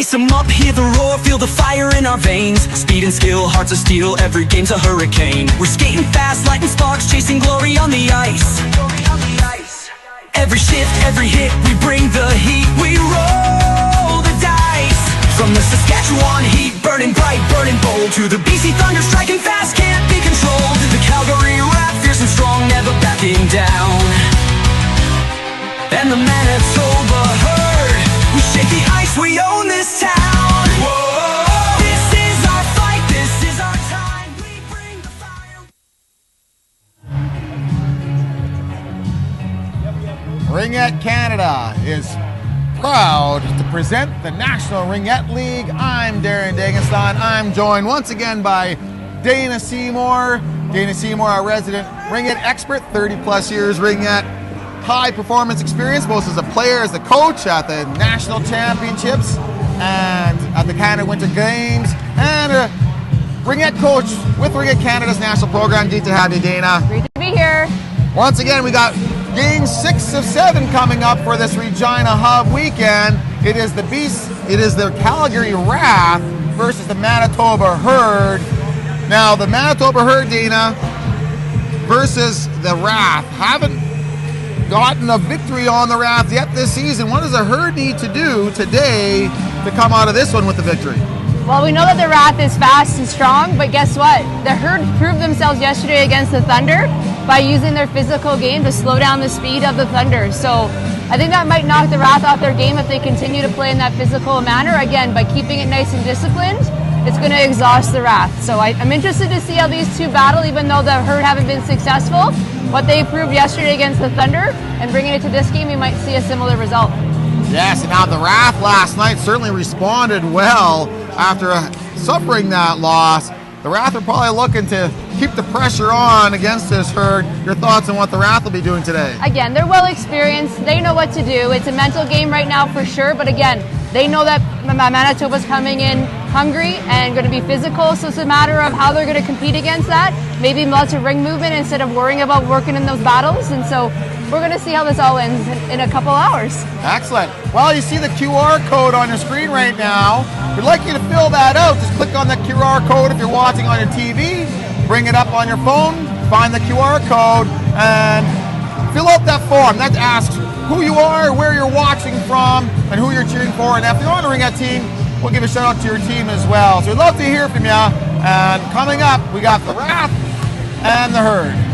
Lace them up, hear the roar, feel the fire in our veins. Speed and skill, hearts of steel, every game's a hurricane. We're skating fast, lighting sparks, chasing glory on the ice. Every shift, every hit, we bring the heat. We roll the dice. From the Saskatchewan heat, burning bright, burning bold, to the BC Thunder, striking fast, can't be controlled. The Calgary RATH, fierce and strong, never backing down. And the Manitoba herd, we shake the ice, we own this town. Whoa, this is our fight, this is our time. We bring the fire. Ringette Canada is proud to present the National Ringette League. I'm Darren Dagenstein. I'm joined once again by Dana Seymour. Dana Seymour, our resident ringette expert, 30 plus years ringette, high performance experience, both as a player, as a coach at the National Championships and at the Canada Winter Games, and a ringette coach with Ringette Canada's national program. Great to have you, Dana. Great to be here. Once again, we got Game 6 of 7 coming up for this Regina Hub weekend. It is the Calgary RATH versus the Manitoba Herd. Now, the Manitoba Herd, Dana, versus the RATH haven't gotten a victory on the RATH yet this season. What does the Herd need to do today to come out of this one with the victory? Well, we know that the RATH is fast and strong, but guess what? The Herd proved themselves yesterday against the Thunder by using their physical game to slow down the speed of the Thunder. So I think that might knock the RATH off their game if they continue to play in that physical manner. Again, by keeping it nice and disciplined, it's going to exhaust the RATH. So I'm interested to see how these two battle, even though the Herd haven't been successful. What they proved yesterday against the Thunder and bringing it to this game, we might see a similar result. Yes, and now the RATH last night certainly responded well after suffering that loss. The RATH are probably looking to keep the pressure on against this Herd. Your thoughts on what the RATH will be doing today? Again, they're well experienced. They know what to do. It's a mental game right now for sure, but again, they know that Manitoba's coming in hungry and going to be physical, so it's a matter of how they're going to compete against that. Maybe lots of ring movement instead of worrying about working in those battles, and so we're going to see how this all ends in a couple hours. Excellent. Well, you see the QR code on your screen right now. We'd like you to fill that out. Just click on the QR code if you're watching on your TV. Bring it up on your phone, find the QR code, and fill out that form. That asks who you are, where you're watching from, and who you're cheering for. And if you're on a Ringette team, we'll give a shout out to your team as well. So we'd love to hear from you. And coming up, we got the RATH and the Herd.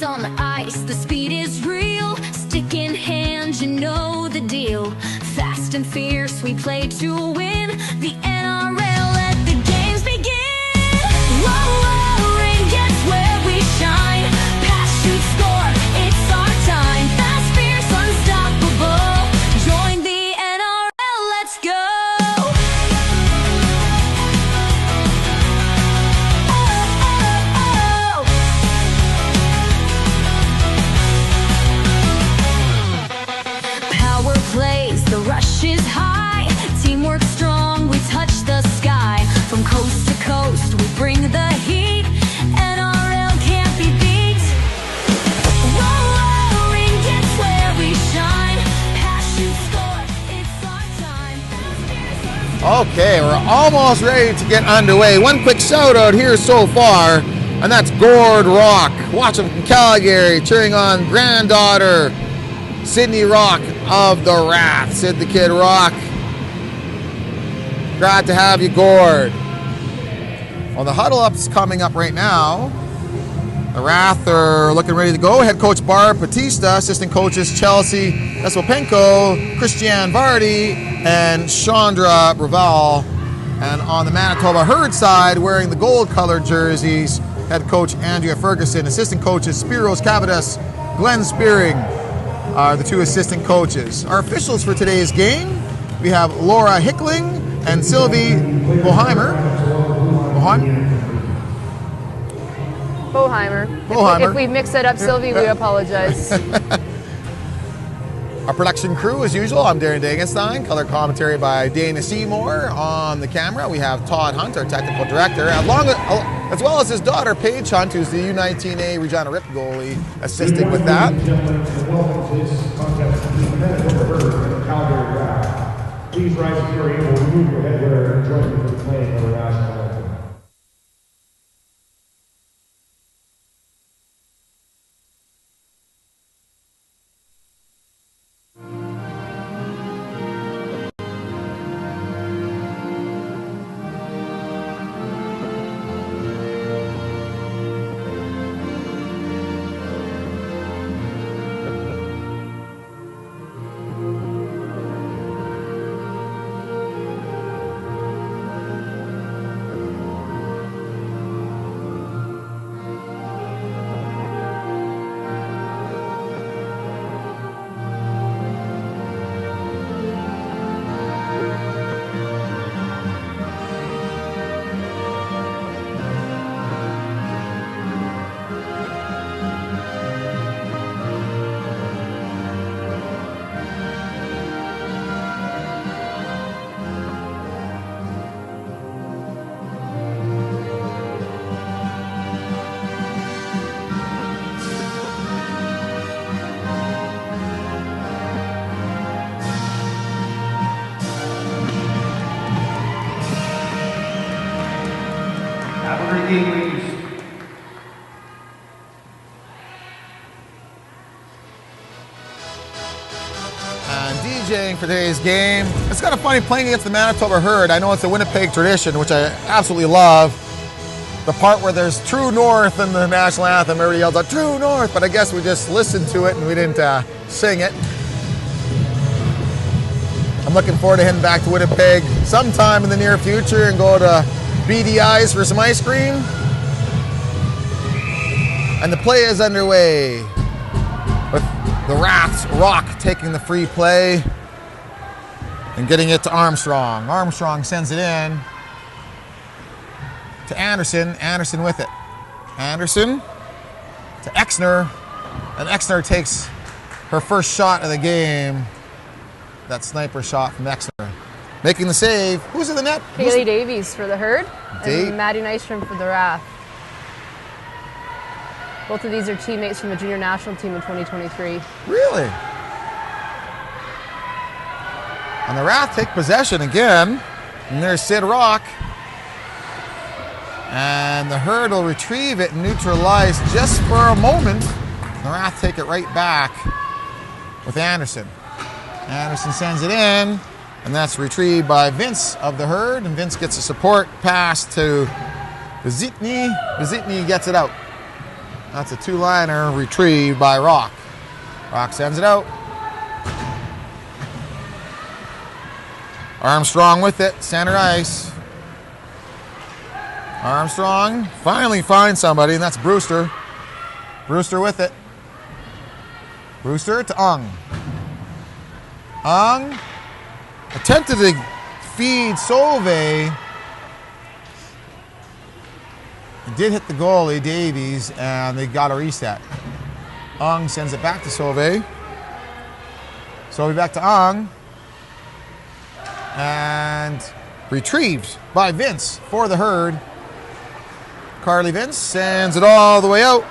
On the ice, the speed is real. Stick in hand, you know the deal. Fast and fierce, we play to win. The NRL, let the games begin. Whoa, whoa, Ringette's where we shine. Okay, we're almost ready to get underway. One quick shout out here so far, and that's Gord Rock. Watching from Calgary, cheering on granddaughter Sydney Rock of the RATH. Sid the Kid Rock. Glad to have you, Gord. Well, the huddle up's coming up right now. The RATH are looking ready to go. Head coach Barb Batista, assistant coaches Chelsea Espopenko, Christiane Vardy, and Chandra Braval. And on the Manitoba Herd side, wearing the gold-colored jerseys, head coach Andrea Ferguson, assistant coaches Spiros Cavadas, Glenn Spearing are the two assistant coaches. Our officials for today's game, we have Laura Hickling and Sylvie Boheimer. If we mix it up, Sylvie, we apologize. Our production crew, as usual, I'm Darren Dagenstein. Color commentary by Dana Seymour. On the camera, we have Todd Hunt, our technical director, as well as his daughter, Paige Hunt, who's the U19A Regina Rip goalie, assisting with that. Please rise to your aim, remove your headwear, and join me for the playing of the national anthem. And DJing for today's game. It's kind of funny playing against the Manitoba Herd. I know it's a Winnipeg tradition, which I absolutely love. The part where there's True North in the national anthem, everybody yells out True North, but I guess we just listened to it and we didn't sing it. I'm looking forward to heading back to Winnipeg sometime in the near future and go to BDI's for some ice cream. And the play is underway with the RATH's Rock taking the free play and getting it to Armstrong. Armstrong sends it in to Anderson. Anderson with it. Anderson to Exner. And Exner takes her first shot of the game. That sniper shot from Exner. Making the save. Who's in the net? Kaylee Davies for the Herd and Maddie Nystrom for the RATH. Both of these are teammates from the junior national team in 2023. Really? And the RATH take possession again. And there's Sid Rock. And the Herd will retrieve it and neutralize just for a moment. The RATH take it right back with Anderson. Anderson sends it in, and that's retrieved by Vince of the Herd. And Vince gets a support pass to Vizitny. Vizitny gets it out. That's a two-liner retrieved by Rock. Rock sends it out. Armstrong with it, center ice. Armstrong finally finds somebody, and that's Brewster. Brewster with it. Brewster to Ung. Ung attempted to feed Sauvé. It did hit the goalie, Davies, and they got a reset. Ung sends it back to Sauvé. Sauvé back to Ung. And retrieved by Vince for the Herd. Carly Vince sends it all the way out.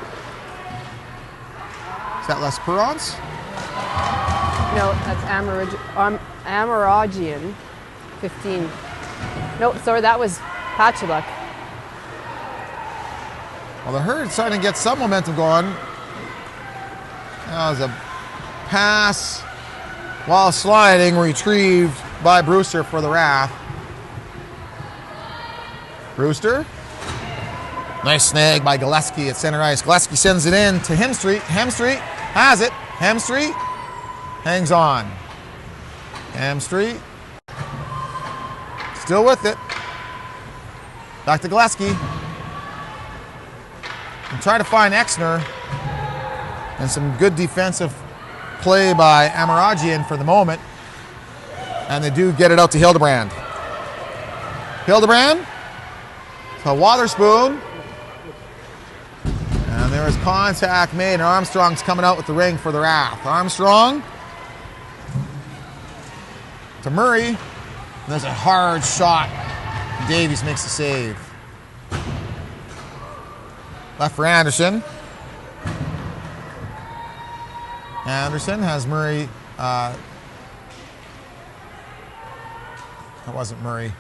Is that Les Perrons? No, that's Amaragian, 15. Nope, sorry, that was Patchuluk. Well, the herd's starting to get some momentum going. That was a pass while sliding, retrieved by Brewster for the RATH. Brewster. Nice snag by Gillespie at center ice. Gillespie sends it in to Hemstreet. Hemstreet has it. Hemstreet hangs on. Hemstreet still with it. Back to Gillespie. And try to find Exner. And some good defensive play by Amaragian for the moment. And they do get it out to Hildebrand. Hildebrand to Waterspoon. And there is contact made, and Armstrong's coming out with the ring for the RATH. Armstrong to Murray. And there's a hard shot. Davies makes the save. Left for Anderson. Anderson has Murray. That wasn't Murray.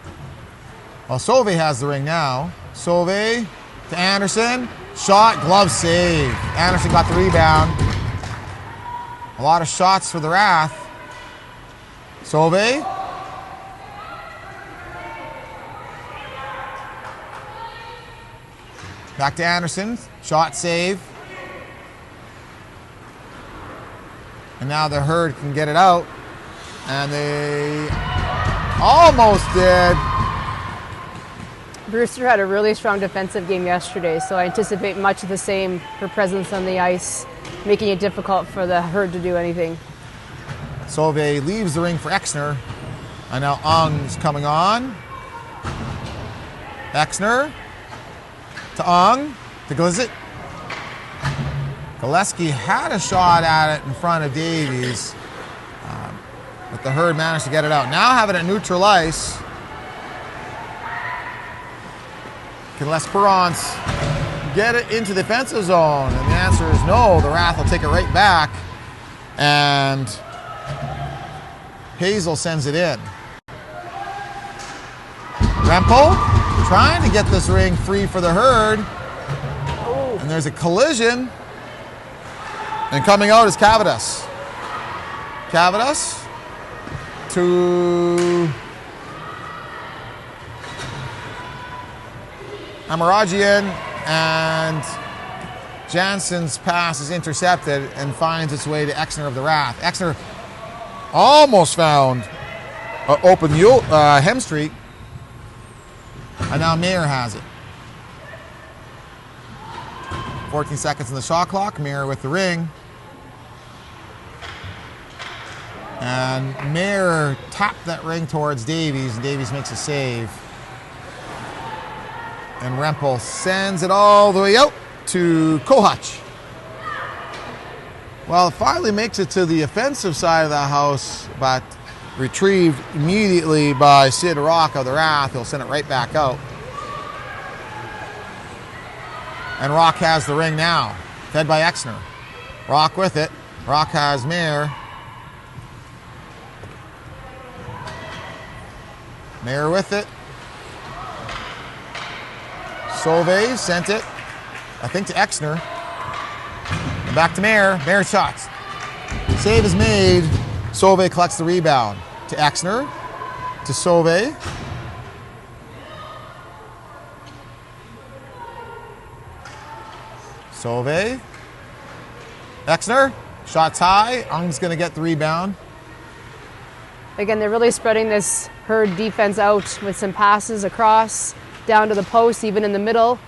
Well, Sauve has the ring now. Sauve to Anderson. Shot, glove save. Anderson got the rebound. A lot of shots for the RATH. Sauve. Back to Anderson. Shot save. And now the herd can get it out. And they almost did. Brewster had a really strong defensive game yesterday, so I anticipate much of the same, her presence on the ice, making it difficult for the herd to do anything. Sauve leaves the ring for Exner. And now Ung's coming on. Exner to Ung, to Glizit. Gillespie had a shot at it in front of Davies, but the herd managed to get it out. Now having it neutral ice. Can L'Esperance get it into the defensive zone? And the answer is no. The RATH will take it right back. And Hazel sends it in. Rempel trying to get this ring free for the herd. And there's a collision. And coming out is Cavadas. Cavadas to Amaragian, and Jansen's pass is intercepted and finds its way to Exner of the RATH. Exner almost found open Hemstreet, and now Mayer has it. 14 seconds in the shot clock. Mayer with the ring. And Mayer tapped that ring towards Davies, and Davies makes a save. And Rempel sends it all the way out to Kohach. Well, it finally makes it to the offensive side of the house, but retrieved immediately by Sid Rock of the RATH. He'll send it right back out. And Rock has the ring now, fed by Exner. Rock with it. Rock has Mayer. Mayer with it. Sauve sent it, I think, to Exner. And back to Mayer. Mayer shots. Save is made. Sauve collects the rebound to Exner, to Sauve. Sauve. Exner. Shots high. Ung's going to get the rebound. Again, they're really spreading this herd defense out with some passes across, down to the post, even in the middle.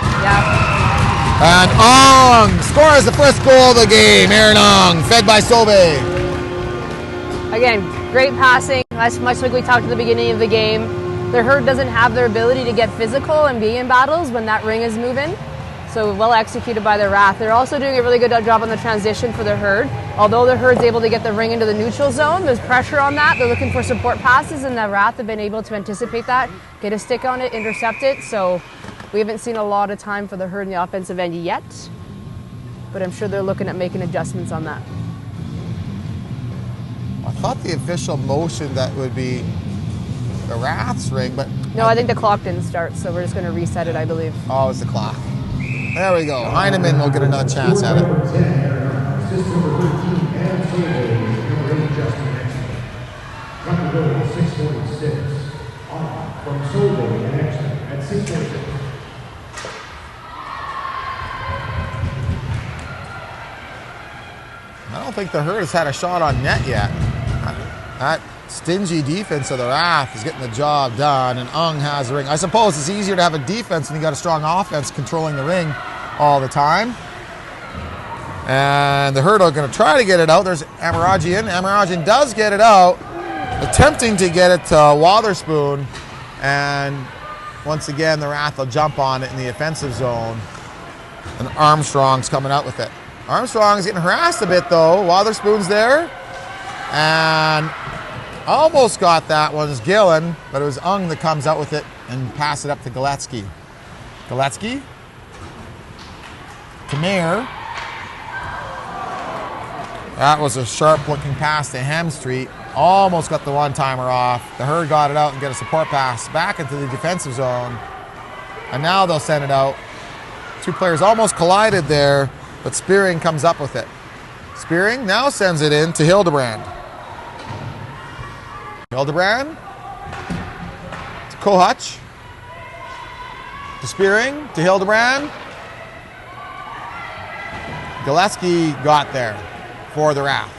Yeah. And Ung scores the first goal of the game. Aaron Ung, fed by Sauve. Again, great passing, much like we talked at the beginning of the game. The herd doesn't have their ability to get physical and be in battles when that ring is moving. So well executed by the RATH. They're also doing a really good job on the transition for the herd. Although the herd's able to get the ring into the neutral zone, there's pressure on that. They're looking for support passes, and the RATH have been able to anticipate that, get a stick on it, intercept it. So we haven't seen a lot of time for the herd in the offensive end yet, but I'm sure they're looking at making adjustments on that. I thought the official motion that would be the Rath's ring, but... No, I think the clock didn't start, so we're just going to reset it, I believe. Oh, it's the clock. There we go. Heineman will get another chance at it. I don't think the Herd has had a shot on net yet. That stingy defense of the Rath is getting the job done, and Ung has the ring. I suppose it's easier to have a defense when you got a strong offense controlling the ring all the time. And the Herd are going to try to get it out. There's Amarajian. Amarajian does get it out, attempting to get it to Wotherspoon. And once again, the Rath will jump on it in the offensive zone. And Armstrong's coming out with it. Armstrong's getting harassed a bit, though. Wotherspoon's there. And almost got that one. It's Gillen, but it was Ung that comes out with it and pass it up to Galetsky. Galetsky to Mayer. That was a sharp-looking pass to Hemstreet. Almost got the one-timer off. The Herd got it out and get a support pass back into the defensive zone. And now they'll send it out. Two players almost collided there, but Spearing comes up with it. Spearing now sends it in to Hildebrand. Hildebrand to Kohutch. To Spearing, to Hildebrand. Gillespie got there for the Rath.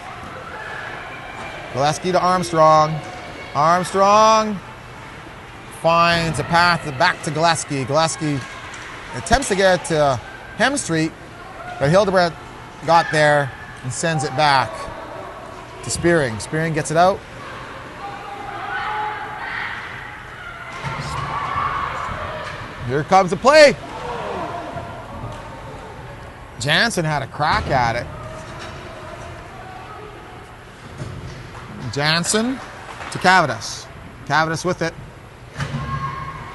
Gillespie to Armstrong. Armstrong finds a path back to Gillespie. Gillespie attempts to get it to Hemstreet, but Hildebrand got there and sends it back to Spearing. Spearing gets it out. Here comes the play. Jansen had a crack at it. Jansen to Cavadas. Cavadas with it.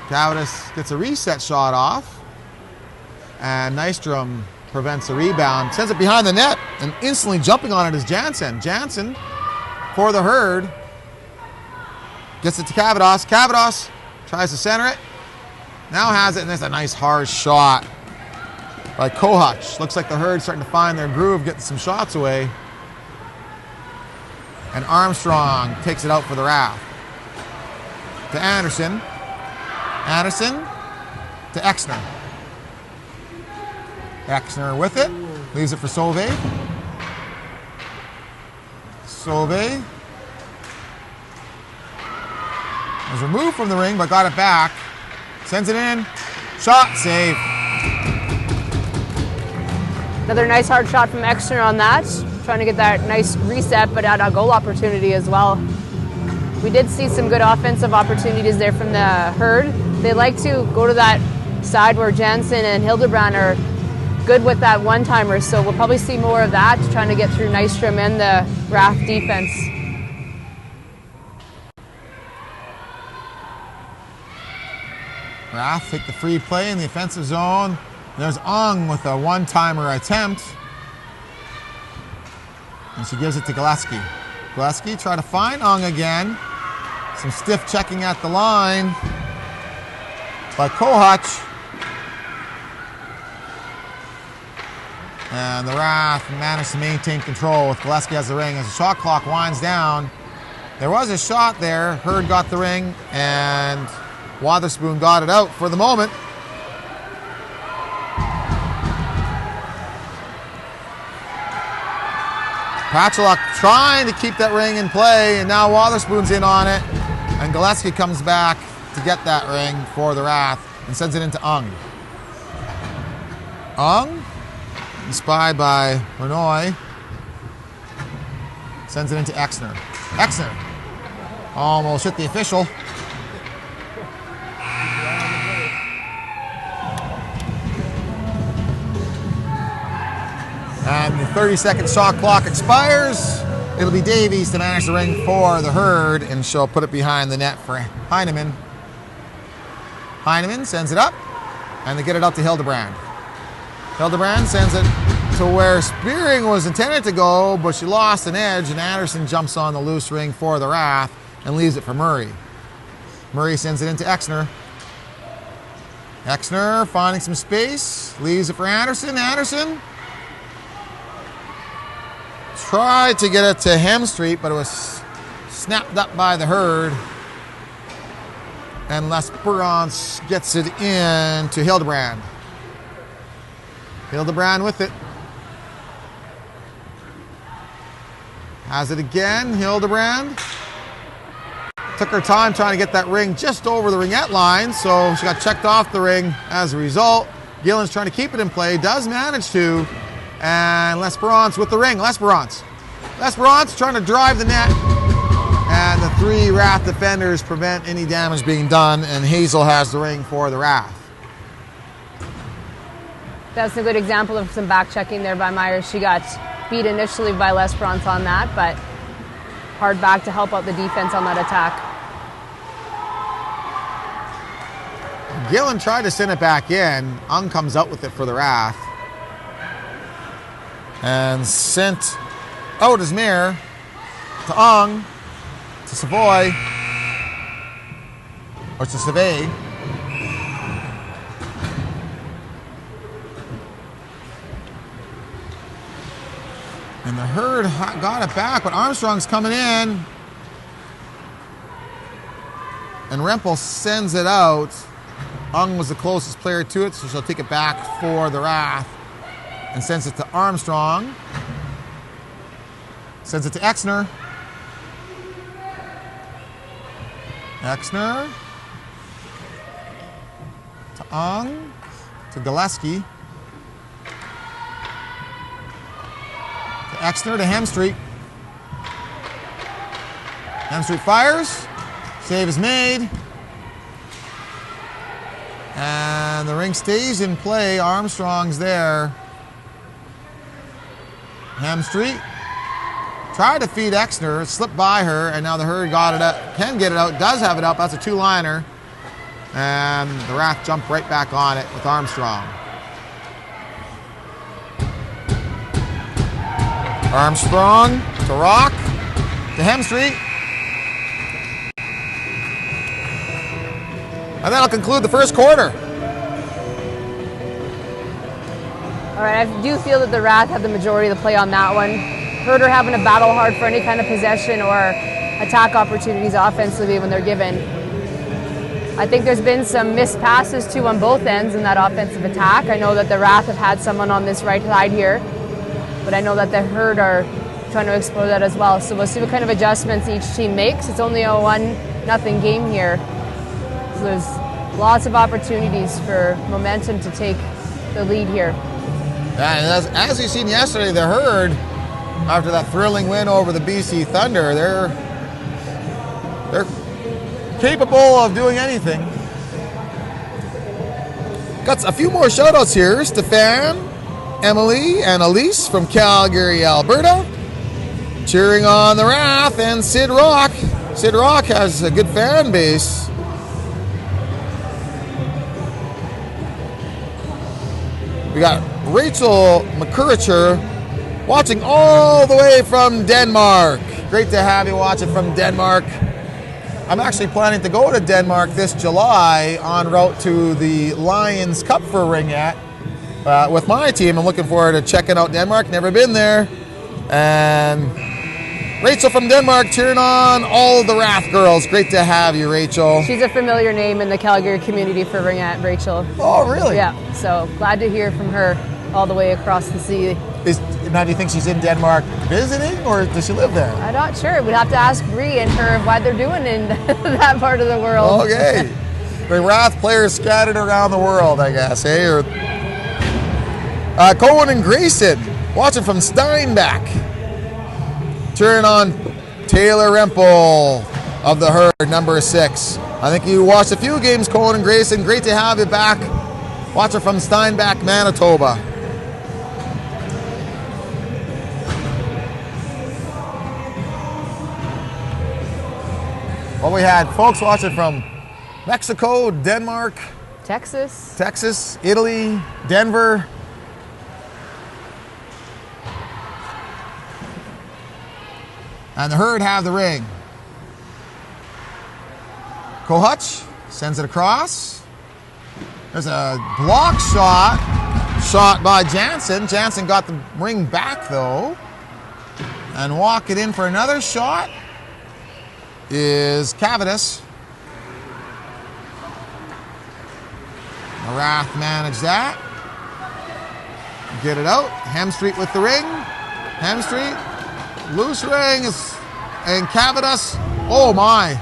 Cavadas gets a reset shot off. And Nystrom prevents the rebound. Sends it behind the net. And instantly jumping on it is Jansen. Jansen for the Herd. Gets it to Cavadas. Cavadas tries to center it. Now has it, and there's a nice hard shot by Kohutch. Looks like the Herd starting to find their groove, getting some shots away. And Armstrong takes it out for the Rath. To Anderson. Anderson to Exner. Exner with it. Leaves it for Sauvé. Sauvé was removed from the ring, but got it back. Sends it in. Shot, save. Another nice hard shot from Exner on that. Trying to get that nice reset, but at a goal opportunity as well. We did see some good offensive opportunities there from the Herd. They like to go to that side where Jansen and Hildebrand are good with that one-timer, so we'll probably see more of that, trying to get through Nystrom and the Rath defense. Rath take the free play in the offensive zone. There's Ung with a one-timer attempt. And she gives it to Gillespie. Gillespie try to find Ung again. Some stiff checking at the line by Kohutch. And the Rath managed to maintain control with Gillespie as the ring. As the shot clock winds down, there was a shot there. Herd got the ring, and Wotherspoon got it out for the moment. Patchelok trying to keep that ring in play, and now Wotherspoon's in on it. And Gillespie comes back to get that ring for the Rath and sends it into Ung. Ung, spied by Renoy, sends it into Exner. Exner almost hit the official. And the 30-second shot clock expires. It'll be Davies to manage the ring for the Herd, and she'll put it behind the net for Heineman. Heineman sends it up, and they get it up to Hildebrand. Hildebrand sends it to where Spearing was intended to go, but she lost an edge, and Anderson jumps on the loose ring for the Rath and leaves it for Murray. Murray sends it into Exner. Exner finding some space, leaves it for Anderson. Anderson tried to get it to Hemstreet, but it was snapped up by the herd. And L'Esperance gets it in to Hildebrand. Hildebrand with it. Has it again, Hildebrand. Took her time trying to get that ring just over the ringette line, so she got checked off the ring as a result. Gillen's trying to keep it in play, does manage to. And L'Esperance with the ring. L'Esperance trying to drive the net. And the 3 RATH defenders prevent any damage being done, and Hazel has the ring for the RATH. That's a good example of some back checking there by Myers. She got beat initially by L'Esperance on that, but hard back to help out the defense on that attack. Gillen tried to send it back in. Ung comes out with it for the RATH. And sent out as Mayer to Ung, to Savoy, or to Savoy. And the herd got it back, but Armstrong's coming in. And Rempel sends it out. Ung was the closest player to it, so she'll take it back for the RATH. And sends it to Armstrong. Sends it to Exner. Exner. To Ung. To Gillespie. To Exner to Hemstreet. Hemstreet fires. Save is made. And the ring stays in play. Armstrong's there. Hemstreet tried to feed Exner, it slipped by her, and now the herd got it up, can get it out, does have it up. That's a 2-liner. And the RATH jumped right back on it with Armstrong. Armstrong to Rock, to Hemstreet. And that'll conclude the first quarter. All right, I do feel that the RATH have the majority of the play on that one. Herder having to battle hard for any kind of possession or attack opportunities offensively when they're given. I think there's been some missed passes too on both ends in that offensive attack. I know that the RATH have had someone on this right side here, but I know that the Herd are trying to explore that as well. So we'll see what kind of adjustments each team makes. It's only a 1-0 game here. So there's lots of opportunities for momentum to take the lead here. And as you've seen yesterday, the Herd, after that thrilling win over the BC Thunder, they're capable of doing anything. Got a few more shout-outs here. Stefan, Emily, and Elise from Calgary, Alberta, cheering on the RATH, and Sid Rock. Sid Rock has a good fan base. We got Rachel McCurricher watching all the way from Denmark. Great to have you watching from Denmark. I'm actually planning to go to Denmark this July en route to the Lions Cup for Ringette with my team. I'm looking forward to checking out Denmark. Never been there. And Rachel from Denmark cheering on all of the RATH girls. Great to have you, Rachel. She's a familiar name in the Calgary community for Ringette, Rachel. Oh, really? Yeah, so glad to hear from her all the way across the sea. Now, do you think she's in Denmark visiting, or does she live there? I'm not sure. We'd have to ask Bree and her what they're doing in that part of the world. Okay. The RATH players scattered around the world, I guess, eh? Cohen and Grayson watching from Steinbach, cheering on Taylor Rempel of the Herd, number 6. I think you watched a few games, Cohen and Grayson. Great to have you back. Watcher from Steinbach, Manitoba. Well, we had folks watching from Mexico, Denmark, Texas, Italy, Denver. And the Herd have the ring. Kohutch sends it across. There's a block shot by Jansen. Jansen got the ring back though. And walk it in for another shot is Cavadis. RATH managed that. Get it out. Hemstreet with the ring. Hemstreet. Loose ring is, and Cavadis. Oh my.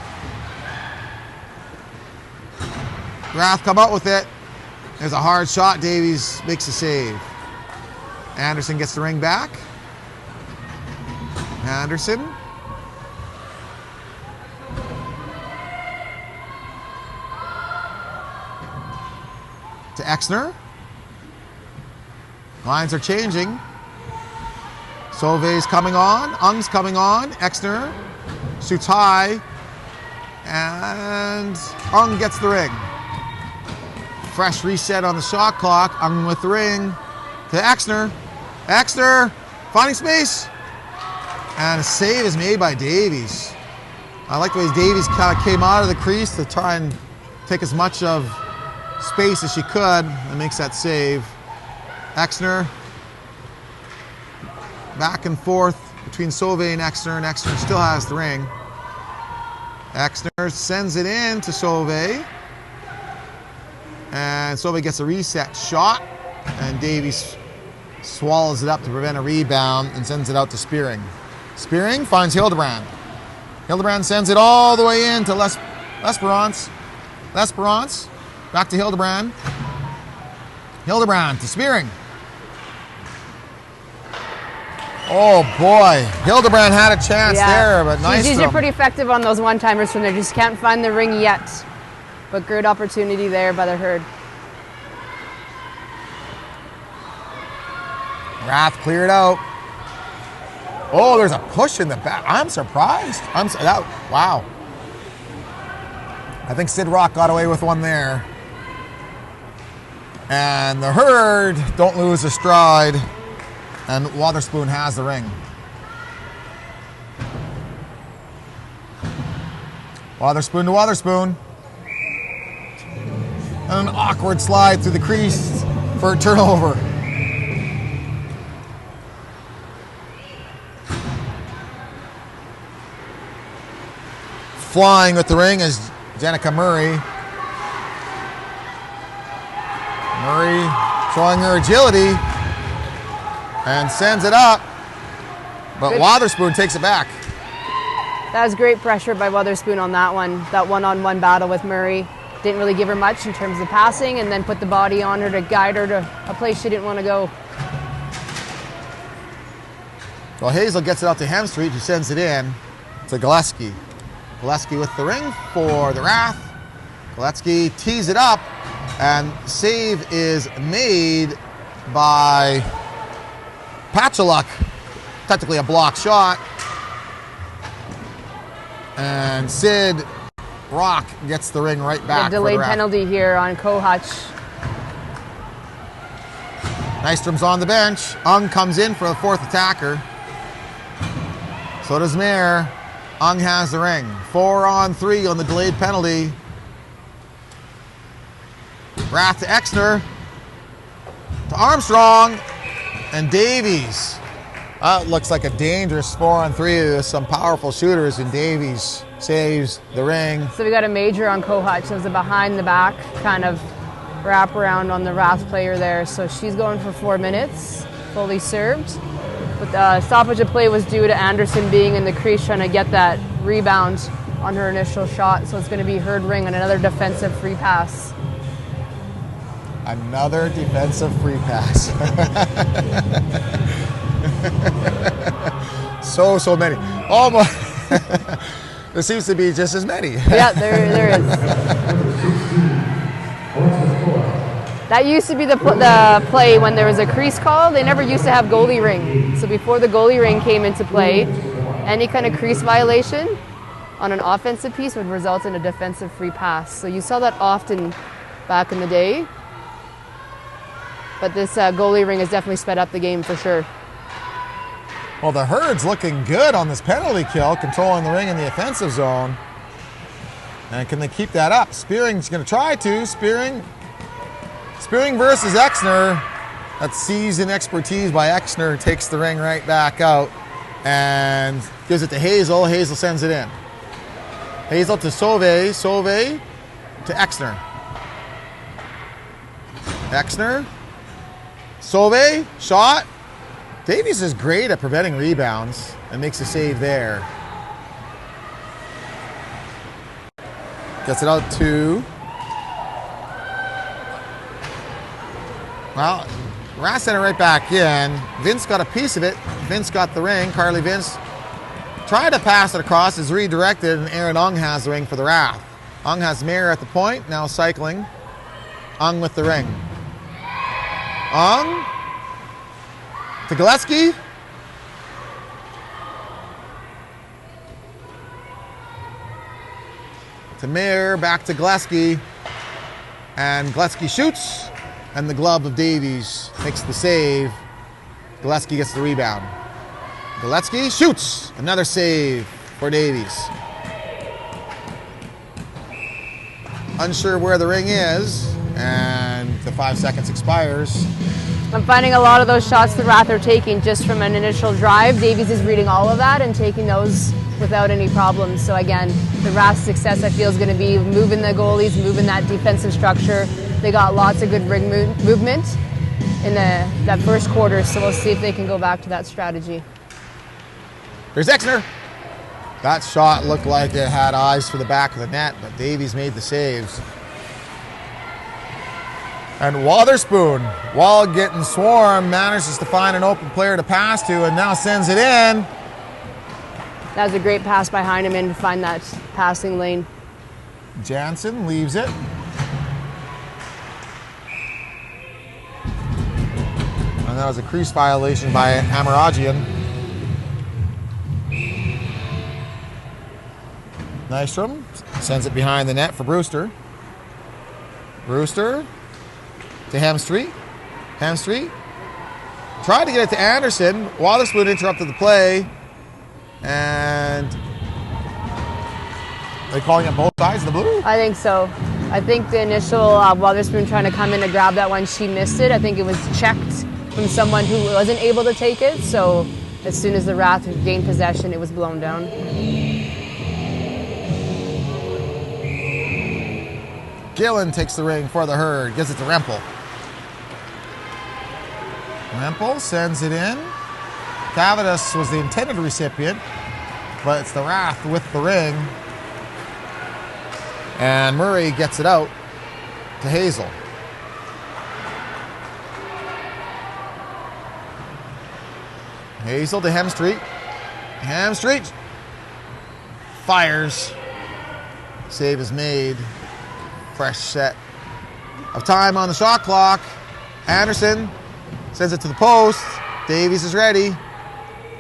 RATH come out with it. There's a hard shot. Davies makes a save. Anderson gets the ring back. Anderson. To Exner. Lines are changing. Sauve's coming on. Ung's coming on. Exner. Sutai. And Ung gets the ring. Fresh reset on the shot clock. Ung with the ring. To Exner. Exner. Finding space. And a save is made by Davies. I like the way Davies kind of came out of the crease to try and take as much of space as she could and makes that save. Exner. Back and forth between Sauve and Exner still has the ring. Exner sends it in to Sauve. And Sauve gets a reset shot. And Davies swallows it up to prevent a rebound and sends it out to Spearing. Spearing finds Hildebrand. Hildebrand sends it all the way in to L'Esperance. L'Esperance. Back to Hildebrand. Hildebrand to Spearing. Oh boy. Hildebrand had a chance there, but nice. She's usually pretty effective on those one-timers from there. Just can't find the ring yet. But great opportunity there by the Herd. RATH cleared out. Oh, there's a push in the back. I'm surprised. Wow. I think Sid Rock got away with one there. And the Herd don't lose a stride. And Wotherspoon has the ring. Wotherspoon to Wotherspoon. And an awkward slide through the crease for a turnover. Flying with the ring is Jenica Murray. Murray showing her agility and sends it up, but Wotherspoon takes it back. That was great pressure by Wotherspoon on that one. That one-on-one battle with Murray. Didn't really give her much in terms of passing and then put the body on her to guide her to a place she didn't want to go. So Hazel gets it out to Hemstreet, who sends it in to Gillespie. Gillespie with the ring for the RATH. Gillespie tees it up, and save is made by Patchaluk. Technically a block shot. And Sid Rock gets the ring right back. A delayed penalty here on Kohutch. Nystrom's on the bench. Ung comes in for the fourth attacker. So does Mayer. Ung has the ring. 4-on-3 on the delayed penalty. RATH to Exner. To Armstrong. And Davies. Looks like a dangerous 4-on-3 with some powerful shooters, and Davies saves the ring. So we got a major on Kohutch. It was a behind the back kind of wrap around on the RATH player there. So she's going for 4 minutes, fully served. But stoppage of play was due to Anderson being in the crease trying to get that rebound on her initial shot. So it's going to be Herd ring on another defensive free pass. Another defensive free pass. so many. Almost. There seems to be just as many. Yeah, there is. That used to be the play when there was a crease call. They never used to have goalie ring. So before the goalie ring came into play, any kind of crease violation on an offensive piece would result in a defensive free pass. So you saw that often back in the day. But this goalie ring has definitely sped up the game for sure. Well, the Herd's looking good on this penalty kill, controlling the ring in the offensive zone. And can they keep that up? Spearing's going to try to. Spearing versus Exner. That's seasoned expertise by Exner. Takes the ring right back out and gives it to Hazel. Hazel sends it in. Hazel to Sauvé. Sauvé to Exner. Exner. Sauvé. Shot. Davies is great at preventing rebounds and makes a save there. Gets it out to... Well, RATH sent it right back in. Vince got a piece of it. Vince got the ring. Carly Vince tried to pass it across. Is redirected, and Aaron Ung has the ring for the RATH. Ung has Mayer at the point. Now cycling. Ung with the ring. Ung to Gillespie. To Mayer, back to Gillespie. And Gillespie shoots. And the glove of Davies makes the save. Gillespie gets the rebound. Gillespie shoots. Another save for Davies. Unsure where the ring is. And the 5 seconds expires. I'm finding a lot of those shots the RATH are taking just from an initial drive. Davies is reading all of that and taking those without any problems. So again, the RATH's success I feel is going to be moving the goalies, moving that defensive structure. They got lots of good ring movement in that first quarter, so we'll see if they can go back to that strategy. Here's Exner. That shot looked like it had eyes for the back of the net, but Davies made the saves. And Wotherspoon, while getting swarmed, manages to find an open player to pass to and now sends it in. That was a great pass by Heineman to find that passing lane. Jansen leaves it. And that was a crease violation by Amaragian. Nystrom sends it behind the net for Brewster. Brewster to Hamstreet. Hamstreet tried to get it to Anderson. Wotherspoon interrupted the play. And are they calling it both sides of the blue? I think so. I think the initial Wotherspoon trying to come in to grab that one, she missed it. I think it was checked from someone who wasn't able to take it. So as soon as the RATH gained possession, it was blown down. Gillen takes the ring for the Herd, gives it to Rempel. Rempel sends it in. Cavadas was the intended recipient, but it's the RATH with the ring. And Murray gets it out to Hazel. Hazel to Hemstreet. Hemstreet fires. Save is made. Fresh set of time on the shot clock. Anderson sends it to the post. Davies is ready.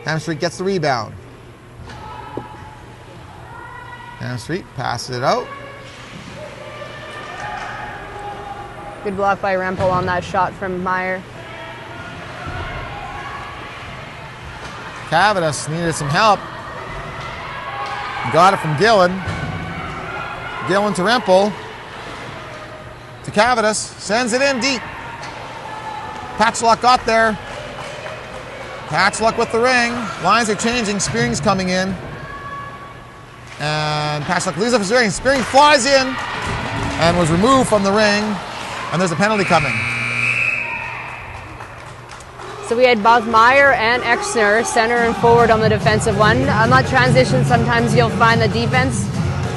Hemstreet gets the rebound. Hemstreet passes it out. Good block by Rempel on that shot from Meyer. Cavadas needed some help. Got it from Gillen. Gillen to Rempel. To Cavadas. Sends it in deep. Patchlock got there. Patchlock with the ring. Lines are changing. Spearing's coming in. And Patchlock leaves up his ring. Spearing flies in and was removed from the ring. And there's a penalty coming. So we had both Meyer and Exner, center and forward on the defensive one. On that transition, sometimes you'll find the defense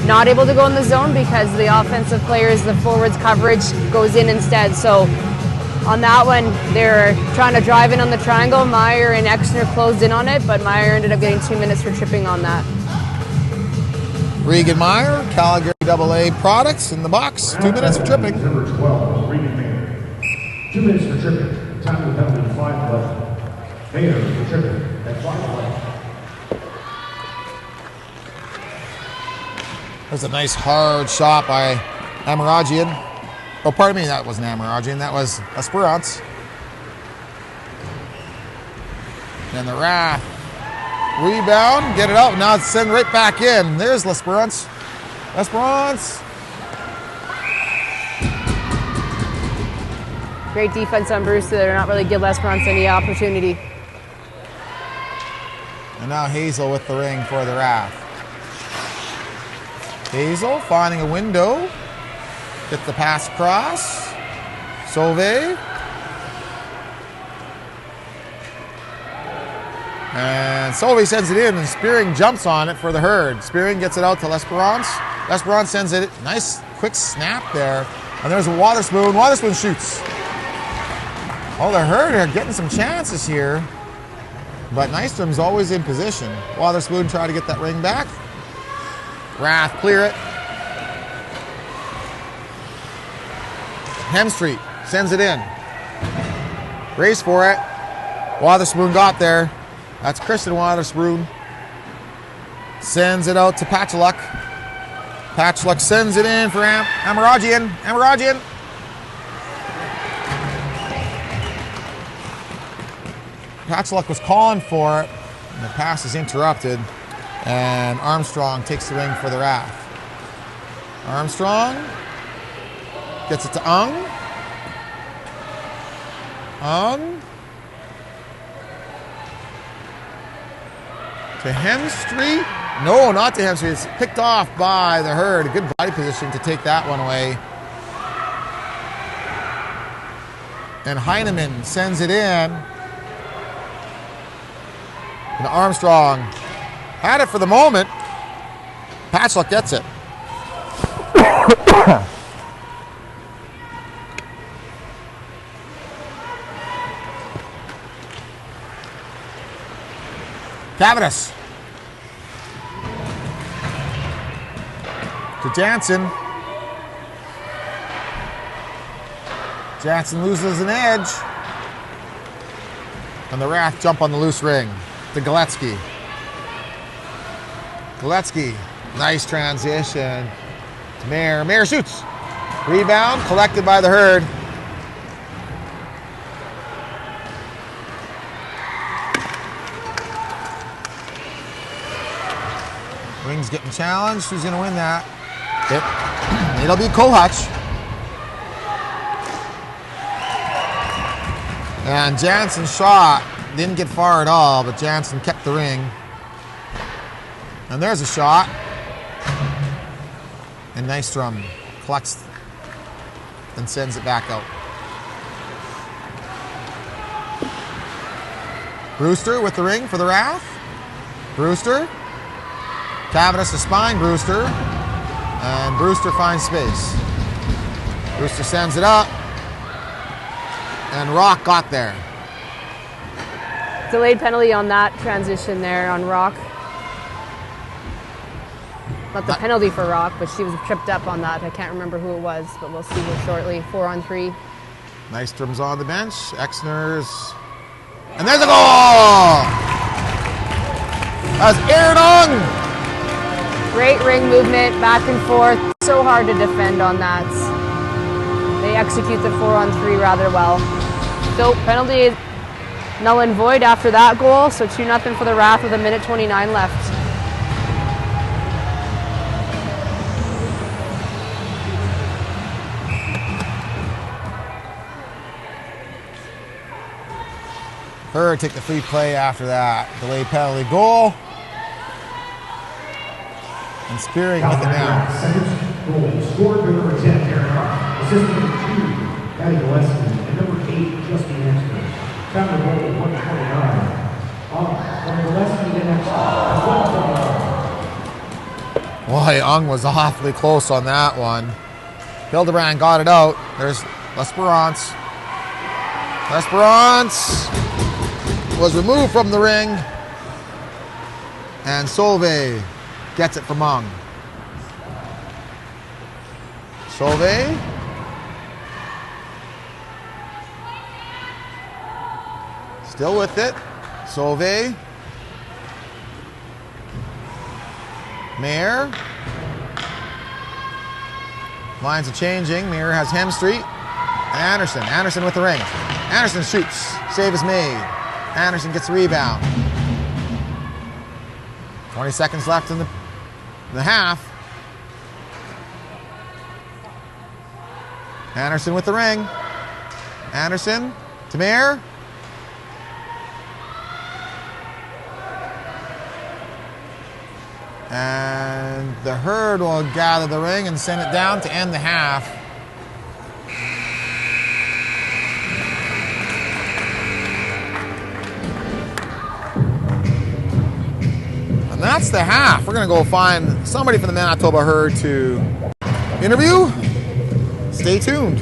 not able to go in the zone because the offensive players, the forwards coverage goes in instead. So on that one, they're trying to drive in on the triangle. Meyer and Exner closed in on it, but Meyer ended up getting 2 minutes for tripping on that. Regan Meyer, Calgary AA products in the box. 2 minutes for tripping. Number 12, Regan Mayer. 2 minutes for tripping. Time of penalty, 5 left. Mayer for tripping at 5 left. That was a nice hard shot by Amaragian. Oh, pardon me, that wasn't Amaragian, that was Esperance. And the RATH rebound, get it out, now it's sent right back in. There's L'Esperance. L'Esperance. Great defense on Brewster. They're not really give L'Esperance any opportunity. And now Hazel with the ring for the RATH. Hazel finding a window. Gets the pass across. Sauvé. And Sauvé sends it in, and Spearing jumps on it for the herd. Spearing gets it out to L'Esperance. L'Esperance sends it. Nice quick snap there. And there's a Waterspoon. Waterspoon shoots. Oh, the herd are getting some chances here. But Nystrom's always in position. Waterspoon try to get that ring back. RATH clear it. Hemstreet sends it in. Race for it. Waterspoon got there. That's Kristen Waterspoon. Sends it out to Patchaluk. Patchaluk sends it in for Amaragian. Amaragian. Patchaluk was calling for it. And the pass is interrupted. And Armstrong takes the ring for the RATH. Armstrong gets it to Ung. Ung. To Hemstreet. No, not to Hemstreet. It's picked off by the herd. A good body position to take that one away. And Heineman sends it in. And Armstrong had it for the moment. Patchaluk gets it. Cavadas. To Jansen. Jansen loses an edge. And the RATH jump on the loose ring. To Galetsky. Galetsky, nice transition. To Mayer. Mayer shoots. Rebound collected by the herd. Ring's getting challenged. Who's going to win that? It'll be Kohutch. And Jansen's shot didn't get far at all, but Jansen kept the ring. And there's a shot. And Nystrom collects and sends it back out. Brewster with the ring for the RATH. Brewster. Cavadas to spine Brewster. And Brewster finds space. Brewster sends it up. And Rock got there. Delayed penalty on that transition there on Rock. Not the penalty for Rock, but she was tripped up on that. I can't remember who it was, but we'll see here shortly. 4-on-3. Nystrom's on the bench. Exner's. And there's a goal! That's Aaron Ung! Great ring movement, back and forth. So hard to defend on that. They execute the 4-on-3 rather well. So penalty null and void after that goal. So 2-0 for the RATH with 1:29 left. Hurd take the free play after that. Delayed penalty goal. And Spearing with it now. Second goal scored by number 10, Aaron Hart. Assisting number 2, Patty Gillespie. And number 8, Justine Exner. Found the goal at 1:29. From Gillespie and Exner. Boy, Ung was awfully close on that one. Hildebrand got it out. There's L'Esperance. L'Esperance was removed from the ring. And Sauvé gets it from Ung. Sauvé. Still with it. Sauvé. Mayer. Lines are changing. Mayer has Hemstreet. Anderson. Anderson with the ring. Anderson shoots. Save is made. Anderson gets the rebound. 20 seconds left in the half. Anderson with the ring. Anderson, Tamir. And the herd will gather the ring and send it down to end the half. And that's the half. We're going to go find somebody from the Manitoba herd to interview. Stay tuned.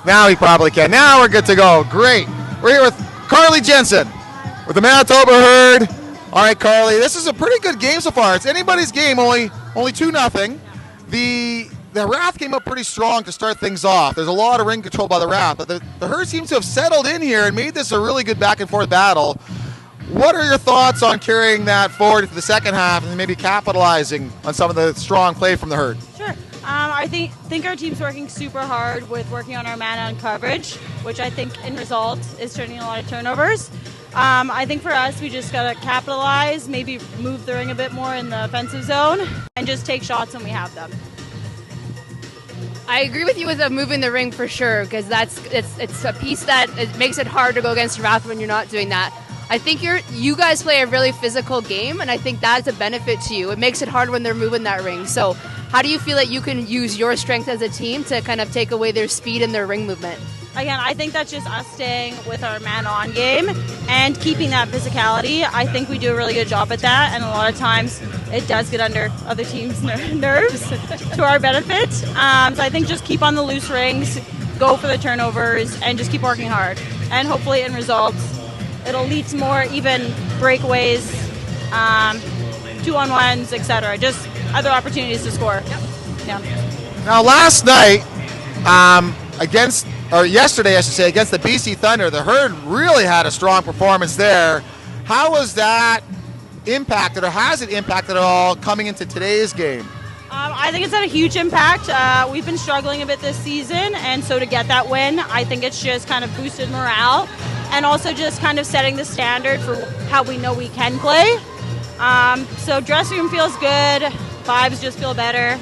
Now he probably can. Now we're good to go. Great. We're here with Carly Jensen with the Manitoba herd. All right, Carly, this is a pretty good game so far. It's anybody's game, only 2-0. The RATH came up pretty strong to start things off. There's a lot of ring control by the RATH, but the herd seems to have settled in here and made this a really good back and forth battle. What are your thoughts on carrying that forward to the second half and maybe capitalizing on some of the strong play from the herd? Sure. I think our team's working super hard with working on our man-on coverage, which I think in result is turning a lot of turnovers. I think for us, we just got to capitalize, maybe move the ring a bit more in the offensive zone, and just take shots when we have them. I agree with you with moving the ring for sure, because it's a piece that it makes it hard to go against RATH when you're not doing that. I think you guys play a really physical game, and I think that's a benefit to you. It makes it hard when they're moving that ring. So how do you feel that you can use your strength as a team to kind of take away their speed and their ring movement? Again, I think that's just us staying with our man-on game and keeping that physicality. I think we do a really good job at that, and a lot of times it does get under other teams' nerves to our benefit. So I think just keep on the loose rings, go for the turnovers, and just keep working hard. And hopefully in results, it'll lead to more even breakaways, 2-on-1s, etc. Just other opportunities to score. Yep. Yeah. Now, last night, yesterday, I should say, against the BC Thunder, the herd really had a strong performance there. How was that impacted, or has it impacted at all coming into today's game? I think it's had a huge impact. We've been struggling a bit this season, and so to get that win, I think it's just kind of boosted morale, and also just kind of setting the standard for how we know we can play. So dressing room feels good, vibes just feel better.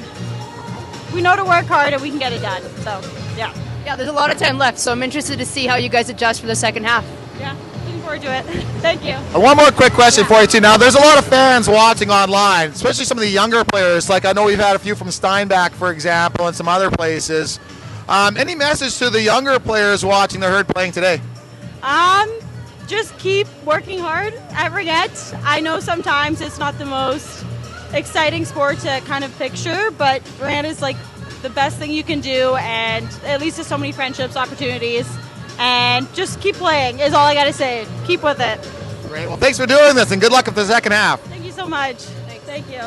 We know to work hard and we can get it done, so yeah. Yeah, there's a lot of time left, so I'm interested to see how you guys adjust for the second half. Yeah, looking forward to it. Thank you. One more quick question for you, too. Now, there's a lot of fans watching online, especially some of the younger players. Like, I know we've had a few from Steinbach, for example, and some other places. Any message to the younger players watching the herd playing today? Just keep working hard at Ringette. I know sometimes it's not the most exciting sport to kind of picture, but Ringette is like the best thing you can do, and at least there's so many friendships, opportunities, and just keep playing is all I gotta say. Keep with it. Great. Well, thanks for doing this, and good luck with the second half. Thank you so much. Thanks. Thank you.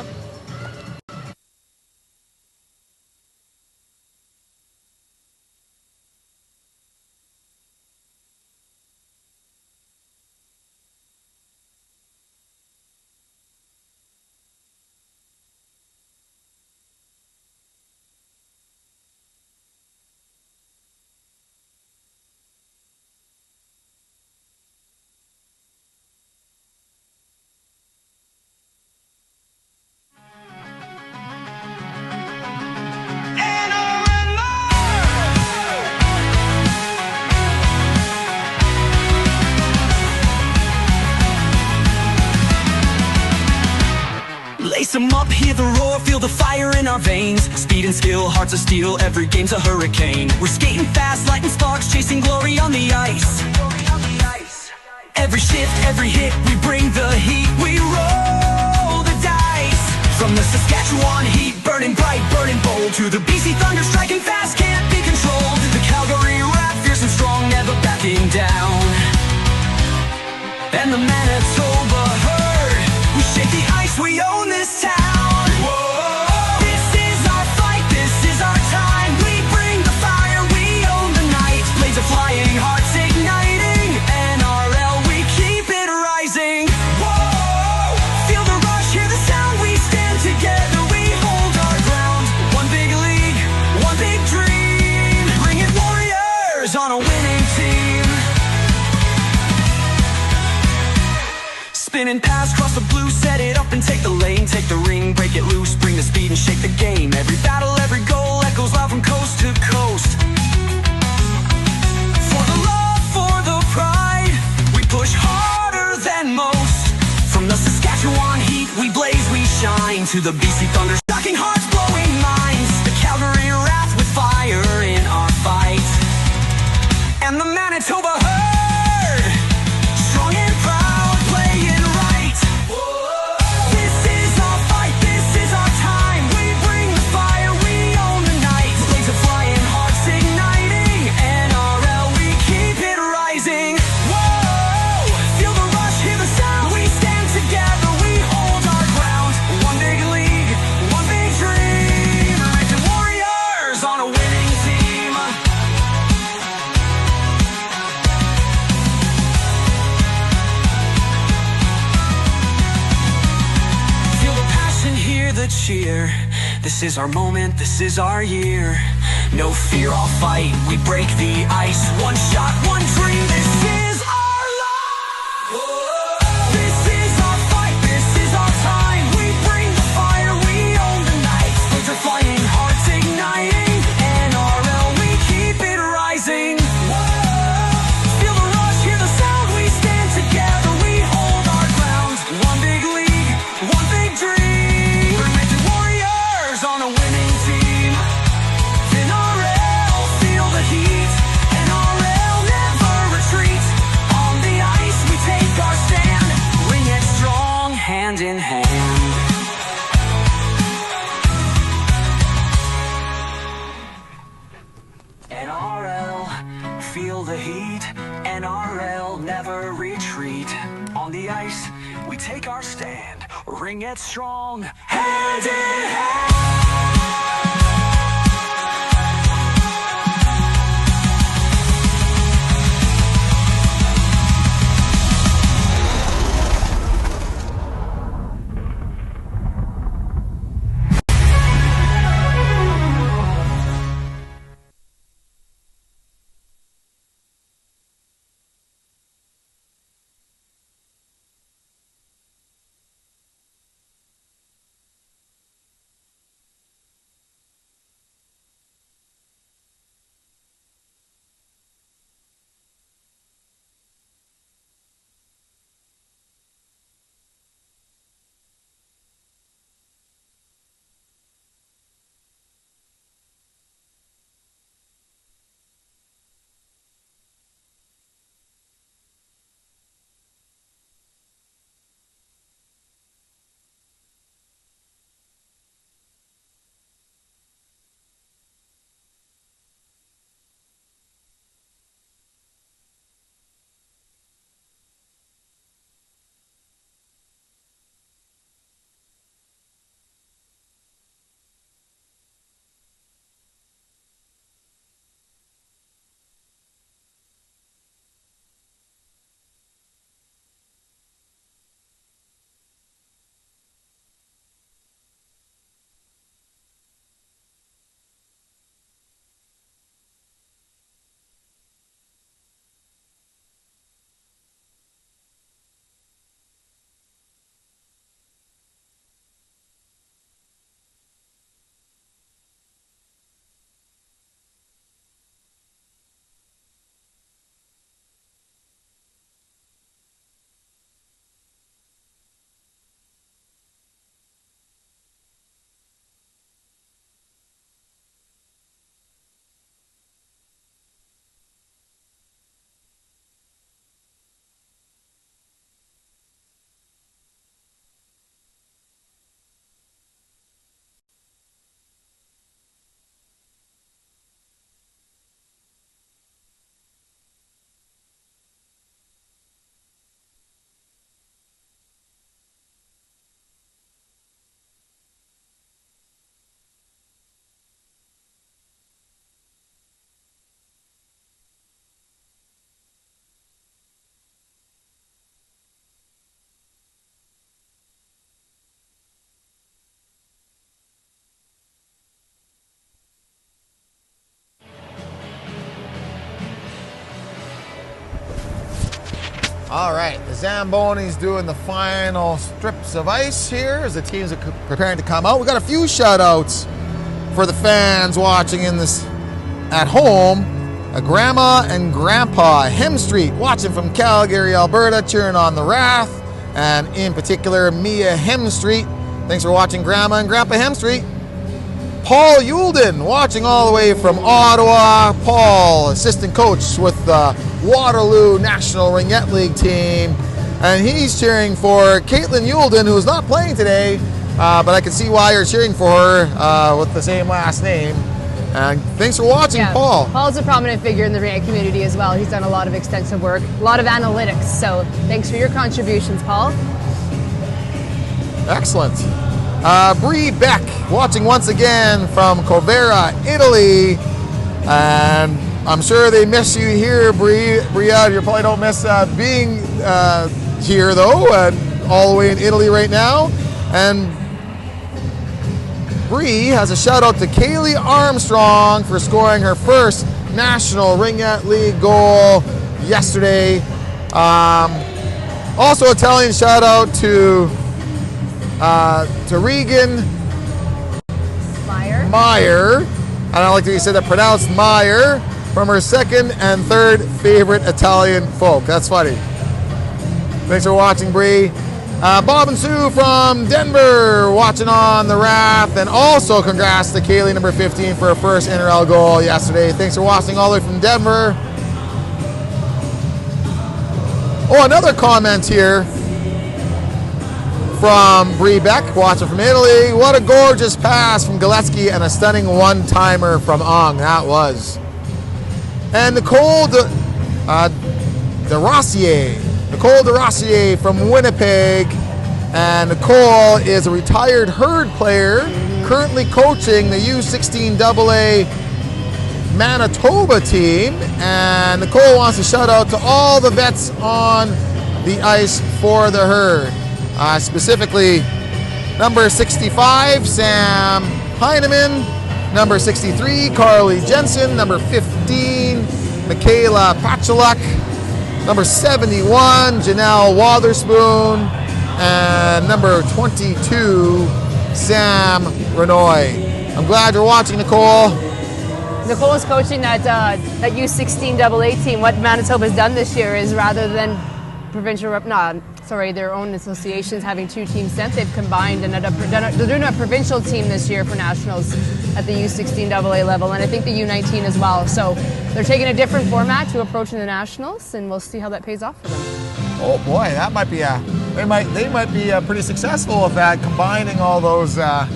the fire in our veins. Speed and skill, hearts of steel, every game's a hurricane. We're skating fast, lighting sparks, chasing glory on the ice. Every shift, every hit, we bring the heat. We roll the dice. From the Saskatchewan heat, burning bright, burning bold, to the BC Thunder striking fast, can't be controlled. The Calgary RATH, fierce and strong, never backing down. And the Manitoba herd, we shake the ice, we own this town. Whoa. This is our fight, this is our time. We bring the fire, we own the night. Blades are flying, hearts igniting. NRL, we keep it rising. Whoa. Feel the rush, hear the sound, we stand together, we hold our ground. One big league, one big dream. Bring it, Warriors, on a winning team. Spinning past, cross the blue, set it up and take the lane. Take the ring, break it loose, bring the speed and shake the game. Every battle, every goal echoes loud from coast to coast. For the love, for the pride, we push harder than most. From the Saskatchewan heat, we blaze, we shine. To the BC Thunder, shocking hearts, blowing minds. The Calgary RATH with fire in our fight. And the Manitoba herd, strong and proud, playing right. This is our fight, this is our time. We bring the fire, we own the night. Blades are flying, hearts igniting. NRL, we keep it rising. Whoa, feel the rush, hear the sound. We stand together, we hold our ground. One big league, one big dream. Making Warriors on a winning team. Feel the passion, hear the cheer. This is our moment, this is our year. No fear, I'll fight, we break the ice. One shot, one dream, this is our life. This is our fight, this is our time. We bring the fire, we own the night. Blades are flying, hearts igniting. NRL, we keep it rising. Feel the rush, hear the sound. We stand together, we hold our ground. One big league, one big dream. We're making Warriors on a winning team. NRL, feel the heat. NRL, never retreat. On the ice, we take our stand. Ring it strong, hand in hand. NRL, feel the heat. NRL, never retreat. On the ice, we take our stand. Ring it strong, hand in hand. All right, the Zamboni's doing the final strips of ice here as the teams are preparing to come out. We got a few shout-outs for the fans watching in this at home. A grandma and grandpa Hem Street watching from Calgary, Alberta, cheering on the RATH, and in particular Mia Hem Street. Thanks for watching Grandma and Grandpa Hem Street. Paul Yulden watching all the way from Ottawa. Paul, assistant coach with the Waterloo National Ringette League team, and he's cheering for Caitlin Yulden, who is not playing today, but I can see why you're cheering for her with the same last name. And thanks for watching, Paul. Paul's a prominent figure in the ringette community as well. He's done a lot of extensive work, a lot of analytics, so thanks for your contributions, Paul. Excellent. Bree Beck watching once again from Covera, Italy, and I'm sure they miss you here, Bree. You probably don't miss being here though, and all the way in Italy right now. And Bree has a shout out to Kaylee Armstrong for scoring her first National Ringette League goal yesterday. Also, Italian shout out to Regan Meyer. I don't like to say that pronounced Meyer, from her second and third favorite Italian folk. That's funny. Thanks for watching, Bree. Bob and Sue from Denver watching on the RATH, and also congrats to Kaylee, number 15, for her first NRL goal yesterday. Thanks for watching all the way from Denver. Oh, another comment here from Bree Beck, watching from Italy. What a gorgeous pass from Gillespie and a stunning one-timer from Ong. That was. And Nicole DeRossier from Winnipeg. And Nicole is a retired herd player, currently coaching the U16AA Manitoba team. And Nicole wants to shout out to all the vets on the ice for the herd. Specifically, number 65, Sam Heineman. Number 63, Carly Jensen. Number 15, Michaela Pachaluk. Number 71, Janelle Wotherspoon. And number 22, Sam Renoy. I'm glad you're watching, Nicole. Nicole is coaching that U16AA team. What Manitoba's done this year is, rather than their own associations having two teams sent, they've combined and they're doing a provincial team this year for nationals at the U16AA level, and I think the U19 as well. So they're taking a different format to approaching the nationals, and we'll see how that pays off for them. Oh boy, that might be they might be pretty successful with that, combining all those. Does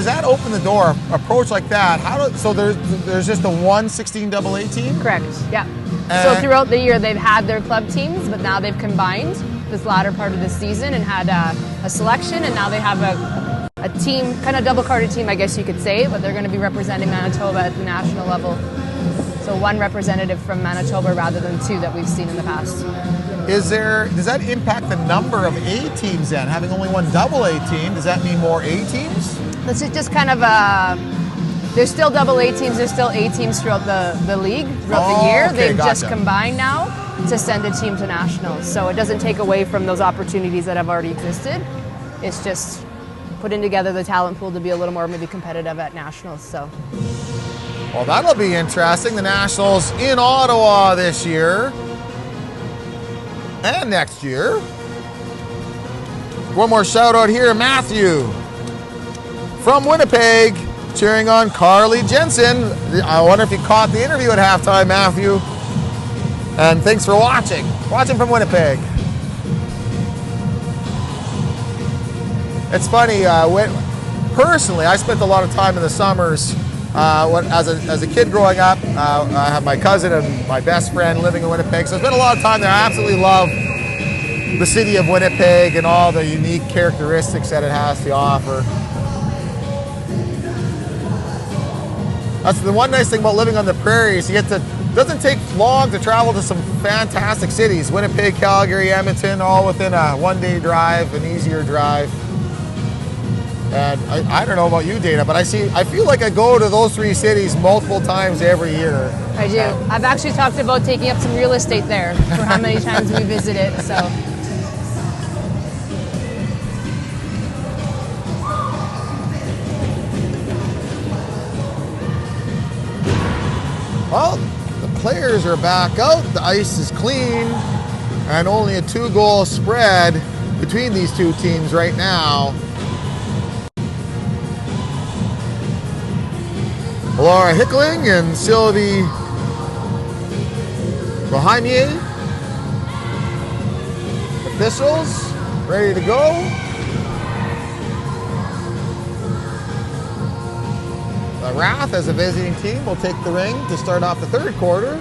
that open the door? Approach like that? So there's just the one 16AA team? Correct. Yeah. So throughout the year they've had their club teams, but now they've combined this latter part of the season and had a selection, and now they have a team, kind of double-carded team, I guess you could say, but they're going to be representing Manitoba at the national level. So one representative from Manitoba rather than two that we've seen in the past. Does that impact the number of A teams then? Having only one AA team, does that mean more A teams? This is just kind of there's still AA teams, there's still A teams throughout the league, throughout the year. Okay, They've just combined now to send a team to nationals. So it doesn't take away from those opportunities that have already existed. It's just putting together the talent pool to be a little more maybe competitive at nationals. So. Well, that'll be interesting. The nationals in Ottawa this year and next year. One more shout out here, Matthew from Winnipeg, cheering on Carly Jensen. I wonder if you caught the interview at halftime, Matthew. And thanks for watching. Watching from Winnipeg. It's funny, personally, I spent a lot of time in the summers as a kid growing up. I have my cousin and my best friend living in Winnipeg, so I spent a lot of time there. I absolutely love the city of Winnipeg and all the unique characteristics that it has to offer. That's the one nice thing about living on the prairies. Doesn't take long to travel to some fantastic cities. Winnipeg, Calgary, Edmonton, all within a one-day drive, an easier drive. And I don't know about you, Dana, but I feel like I go to those 3 cities multiple times every year. I do. I've actually talked about taking up some real estate there for how many times we visit it. So. Well, the players are back out. The ice is clean, and only a 2-goal spread between these 2 teams right now. Laura Hickling and Sylvie Bohemier. Officials ready to go. The RATH, as a visiting team, will take the ring to start off the 3rd quarter.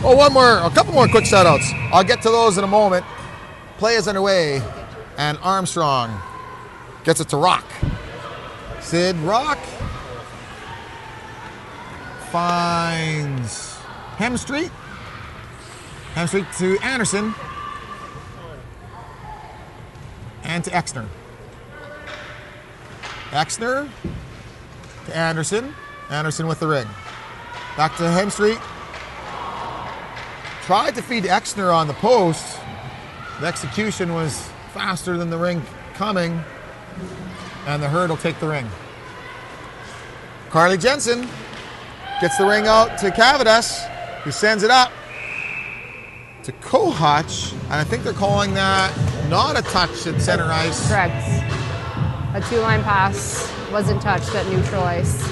Oh, a couple more quick shout-outs. I'll get to those in a moment. Play is underway, and Armstrong gets it to Rock. Sid Rock finds Hemstreet. Hemstreet to Anderson. And to Exner. Exner to Anderson. Anderson with the ring. Back to Hemstreet. Tried to feed Exner on the post. The execution was faster than the ring coming. And the Herd will take the ring. Carly Jensen gets the ring out to Cavadas, who sends it up to Kohach. And I think they're calling that not a touch at center ice. Correct. A 2-line pass wasn't touched at neutral ice.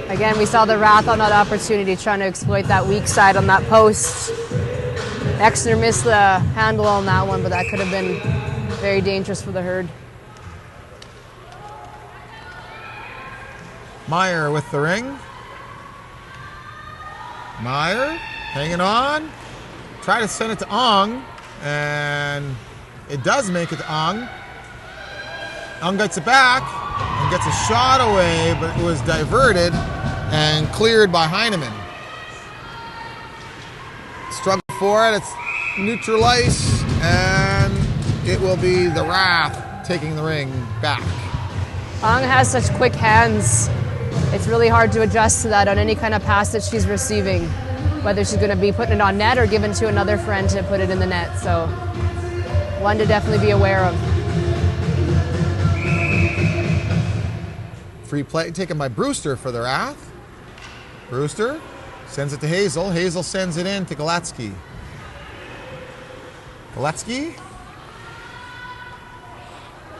Again, we saw the RATH on that opportunity trying to exploit that weak side on that post. Exner missed the handle on that one, but that could have been very dangerous for the Herd. Meyer with the ring. Meyer hanging on. Try to send it to Ong, and it does make it to Ong. Ong gets it back and gets a shot away, but it was diverted and cleared by Heineman. Struggle for it. It's neutral ice, and it will be the RATH taking the ring back. Ong has such quick hands. It's really hard to adjust to that on any kind of pass that she's receiving, whether she's going to be putting it on net or given to another friend to put it in the net. So, one to definitely be aware of. Free play taken by Brewster for the RATH. Brewster sends it to Hazel. Hazel sends it in to Galetsky. Galetsky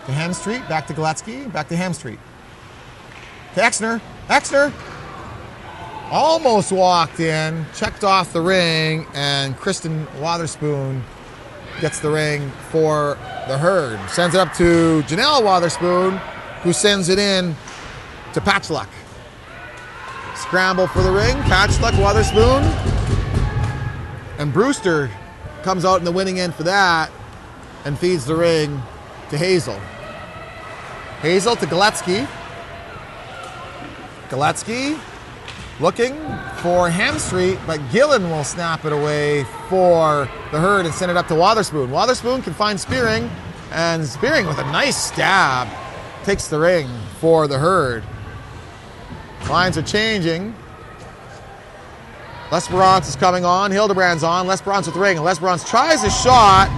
to Hemstreet. Back to Galetsky. Back to Hemstreet. To Exner. Exner almost walked in, checked off the ring, and Kristen Wotherspoon gets the ring for the Herd. Sends it up to Janelle Wotherspoon, who sends it in to Patchluck. Scramble for the ring. Patchluck, Wotherspoon. And Brewster comes out in the winning end for that and feeds the ring to Hazel. Hazel to Galetsky. Galetsky looking for Hemstreet, but Gillen will snap it away for the Herd and send it up to Wotherspoon. Wotherspoon can find Spearing, and Spearing with a nice stab takes the ring for the Herd. Lines are changing. Lesperance is coming on. Hildebrand's on. Lesperance with the ring. And Lesperance tries a shot,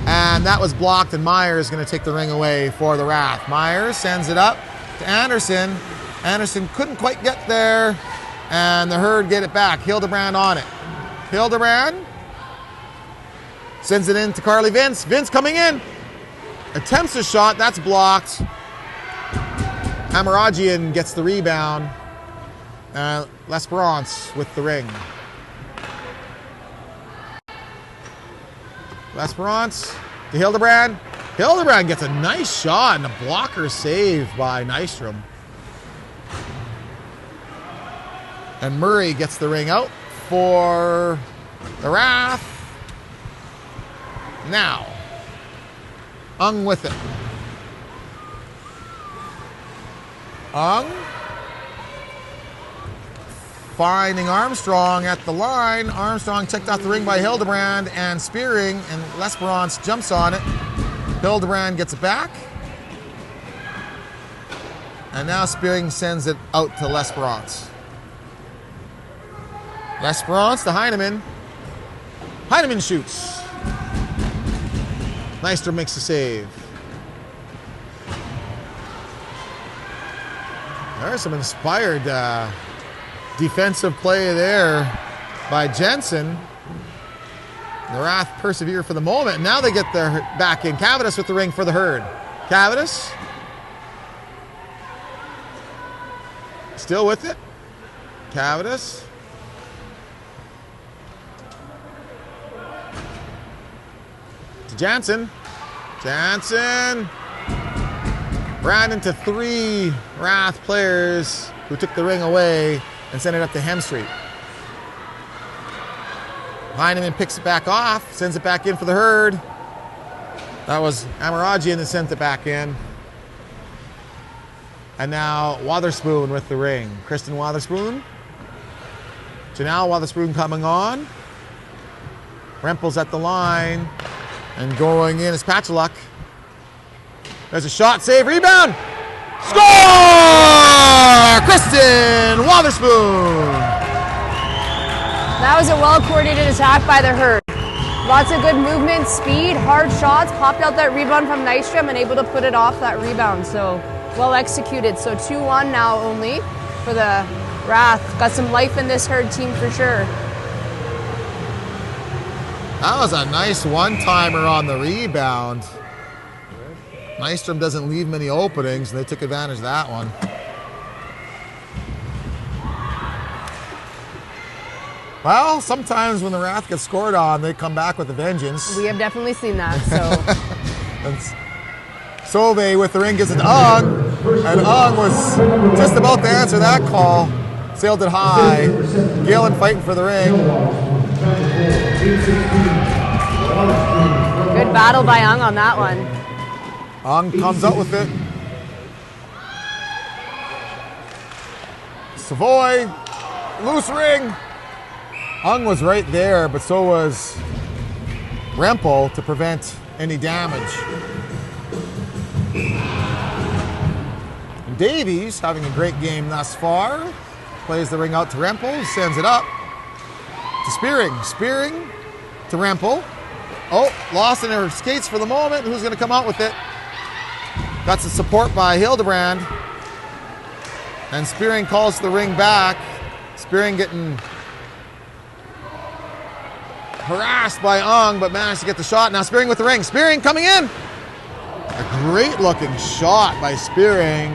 and that was blocked, and Myers is going to take the ring away for the RATH. Myers sends it up to Anderson. Anderson couldn't quite get there, and the Herd get it back. Hildebrand on it. Hildebrand sends it in to Carly Vince. Vince coming in. Attempts a shot. That's blocked. Amaragian gets the rebound. Lesperance with the ring. Lesperance to Hildebrand. Hildebrand gets a nice shot and a blocker save by Nystrom. And Murray gets the ring out for the RATH. Now, Ung with it. Ung finding Armstrong at the line. Armstrong checked off the ring by Hildebrand and Spearing, and L'Esperance jumps on it. Hildebrand gets it back. And now Spearing sends it out to L'Esperance. L'Esperance to Heineman. Heineman shoots. Nystrom makes the save. There's some inspired defensive play there by Jensen. The RATH persevere for the moment. Now they get their back in. Cavadas with the ring for the herd. Cavadas. Still with it. Cavadas. To Jansen. Jansen. Brandon to 3 RATH players who took the ring away and sent it up to Hemstreet. Heineman picks it back off, sends it back in for the herd. That was Amarajian that sent it back in. And now Wotherspoon with the ring. Kristen Wotherspoon. Janelle Wotherspoon coming on. Rempel's at the line. And going in is Patchaluk. There's a shot, save, rebound. Score! Kristen Wotherspoon. That was a well-coordinated attack by the herd. Lots of good movement, speed, hard shots, popped out that rebound from Nystrom and able to put it off that rebound. So well executed. So 2-1 now only for the RATH. Got some life in this herd team for sure. That was a nice one-timer on the rebound. Nystrom doesn't leave many openings, and they took advantage of that one. Well, sometimes when the RATH gets scored on, they come back with a vengeance. We have definitely seen that, so. Solveig with the ring gets it to Ung, and Ung was just about to answer that call. Sailed it high. Galen fighting for the ring. Good battle by Ung on that one. Ung comes up with it. Savoy, loose ring. Ung was right there, but so was Rempel to prevent any damage. And Davies, having a great game thus far, plays the ring out to Rempel, sends it up to Spearing. Spearing to Rempel. Oh, lost in her skates for the moment. Who's going to come out with it? Got some support by Hildebrand. And Spearing calls the ring back. Spearing getting harassed by Ung, but managed to get the shot. Now Spearing with the ring. Spearing coming in. A great looking shot by Spearing.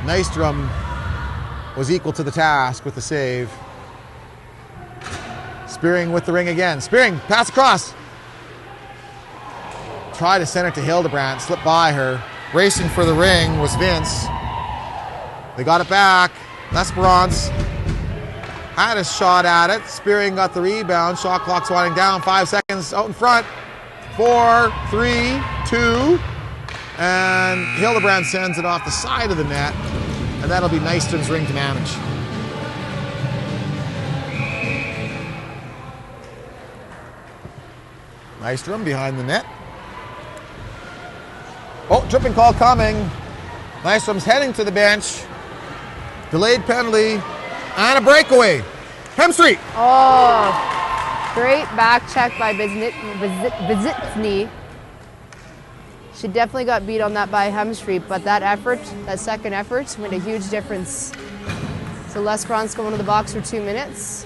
Nystrom was equal to the task with the save. Spearing with the ring again. Spearing, pass across. Try to send it to Hildebrand, slipped by her. Racing for the ring was Vince. They got it back. L'Esperance had a shot at it. Spearing got the rebound. Shot clock's winding down. 5 seconds out in front. 4, 3, 2. And Hildebrand sends it off the side of the net. And that'll be Nystrom's ring to manage. Nystrom behind the net. Oh, tripping call coming. Nystrom's heading to the bench. Delayed penalty and a breakaway. Hemstreet. Oh, great back check by Vizitsny. She definitely got beat on that by Hemstreet, but that effort, that second effort, made a huge difference. So L'Esperance going to the box for 2 minutes.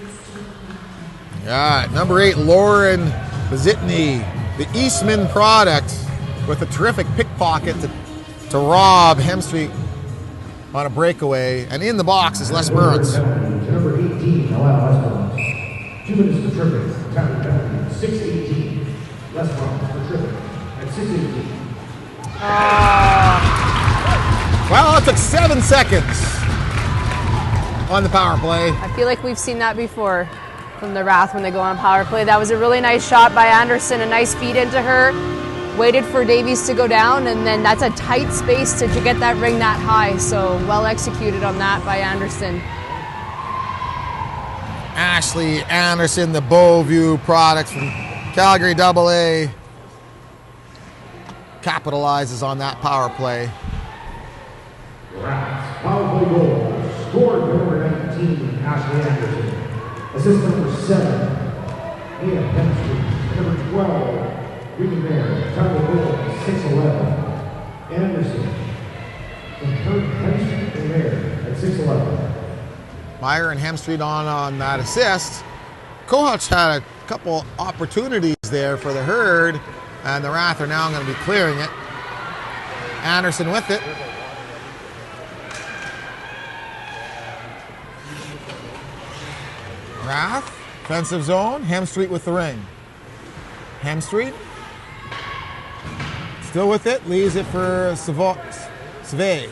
Yeah, number 8, Lauren Vizitny, the Eastman product, with a terrific pickpocket to rob Hemstreet on a breakaway. And in the box is L'Esperance. Number 18, allow L'Esperance. 2 minutes to tripping. Time penalty, 6:18. L'Esperance for tripping at 6:18. Well, it took 7 seconds on the power play. I feel like we've seen that before from the RATH when they go on power play. That was a really nice shot by Anderson, a nice feed into her. Waited for Davies to go down, and then that's a tight space to get that ring that high. So well executed on that by Anderson. Ashley Anderson, the Beauview product from Calgary AA, capitalizes on that power play. RATH power play goal. Scored number 19, Ashley Anderson. Assist number 7, Mia Penske. Number 12, Regina. Time of goal, 6:11. Anderson. And third Penske there at 6:11. Meyer and Hemstreet on that assist. Kohutch had a couple opportunities there for the Herd, and the RATH are now going to be clearing it. Anderson with it. RATH, offensive zone. Hemstreet with the ring. Hemstreet still with it, leaves it for Sauvé.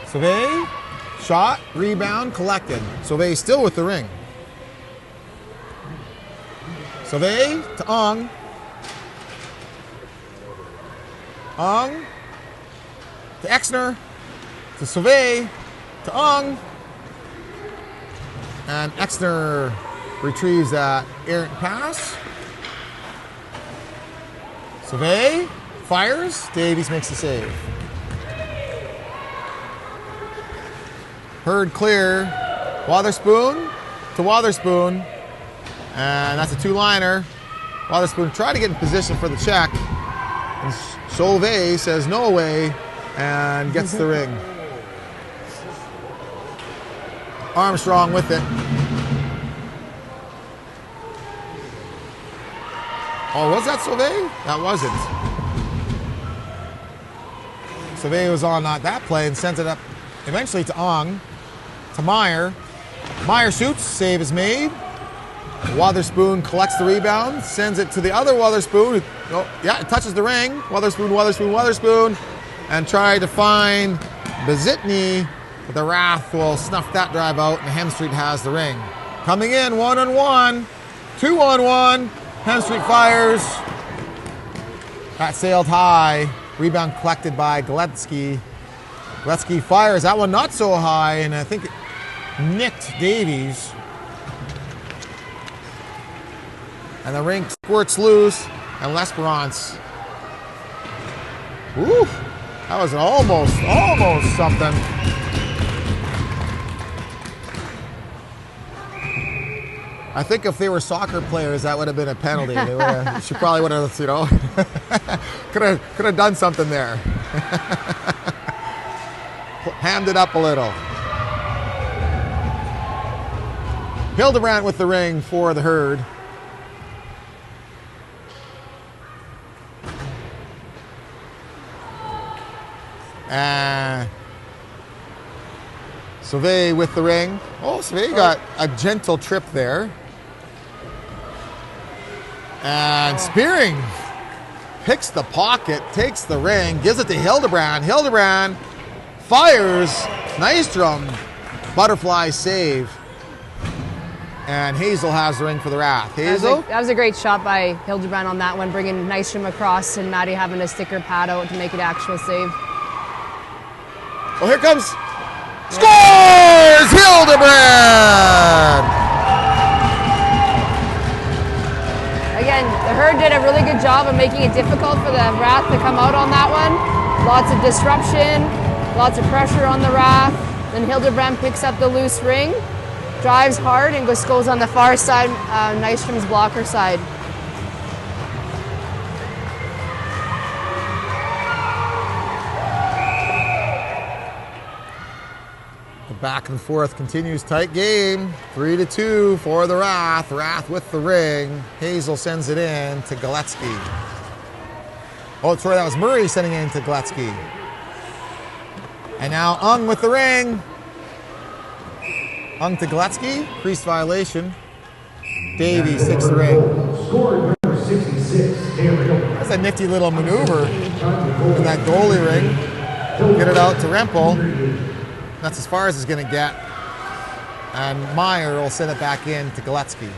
Sauvé, shot, rebound, collected. Sauvé still with the ring. Sauvé to Ong. Ong to Exner, to Sauvé, to Ong. And Exner retrieves that errant pass. Sauvé fires. Davies makes the save. Herd clear. Wotherspoon to Wotherspoon. And that's a two-liner. Wotherspoon tried to get in position for the check. And Sauvé says no way and gets the ring. Armstrong with it. Oh, was that Sauvé? That wasn't. Sauvé was on that play and sent it up eventually to Ong, to Meyer. Meyer shoots, save is made. Wotherspoon collects the rebound, sends it to the other Wotherspoon. Oh, yeah, it touches the ring. Wotherspoon, and tried to find Bezitny. But the RATH will snuff that drive out, and Hemstreet has the ring. Coming in, 1-on-1, 2-on-1. Hemstreet fires. That sailed high. Rebound collected by Galetsky. Galetsky fires. That one not so high, and I think it nicked Davies. And the ring squirts loose, and L'Esperance. Woo! That was almost something. I think if they were soccer players, that would have been a penalty. She probably would have, could have done something there. Hammed it up a little. Hildebrandt with the ring for the Herd. Sauvé with the ring. Oh, Sauvé got a gentle trip there. And Spearing picks the pocket, takes the ring, gives it to Hildebrandt. Hildebrandt fires. Nystrom, butterfly save. And Hazel has the ring for the RATH. Hazel? That was a great shot by Hildebrandt on that one, bringing Nystrom across and Maddie having to stick her pad out to make it actual save. Oh, here comes. Scores! Hildebrandt! Again, the Herd did a really good job of making it difficult for the RATH to come out on that one. Lots of disruption, lots of pressure on the RATH. Then Hildebrandt picks up the loose ring, drives hard, and just goes on the far side, Nystrom's blocker side. Back and forth continues, tight game. 3-2 for the RATH. RATH with the ring. Hazel sends it in to Galetsky. Oh, sorry, that was Murray sending it in to Galetsky. And now Ung with the ring. Ung to Galetsky. Crease violation. Davies takes the ring. Scored number 66, That's a nifty little maneuver in that goalie ring. Get it out to Rempel. That's as far as it's going to get. And Meyer will send it back in to Galetsky.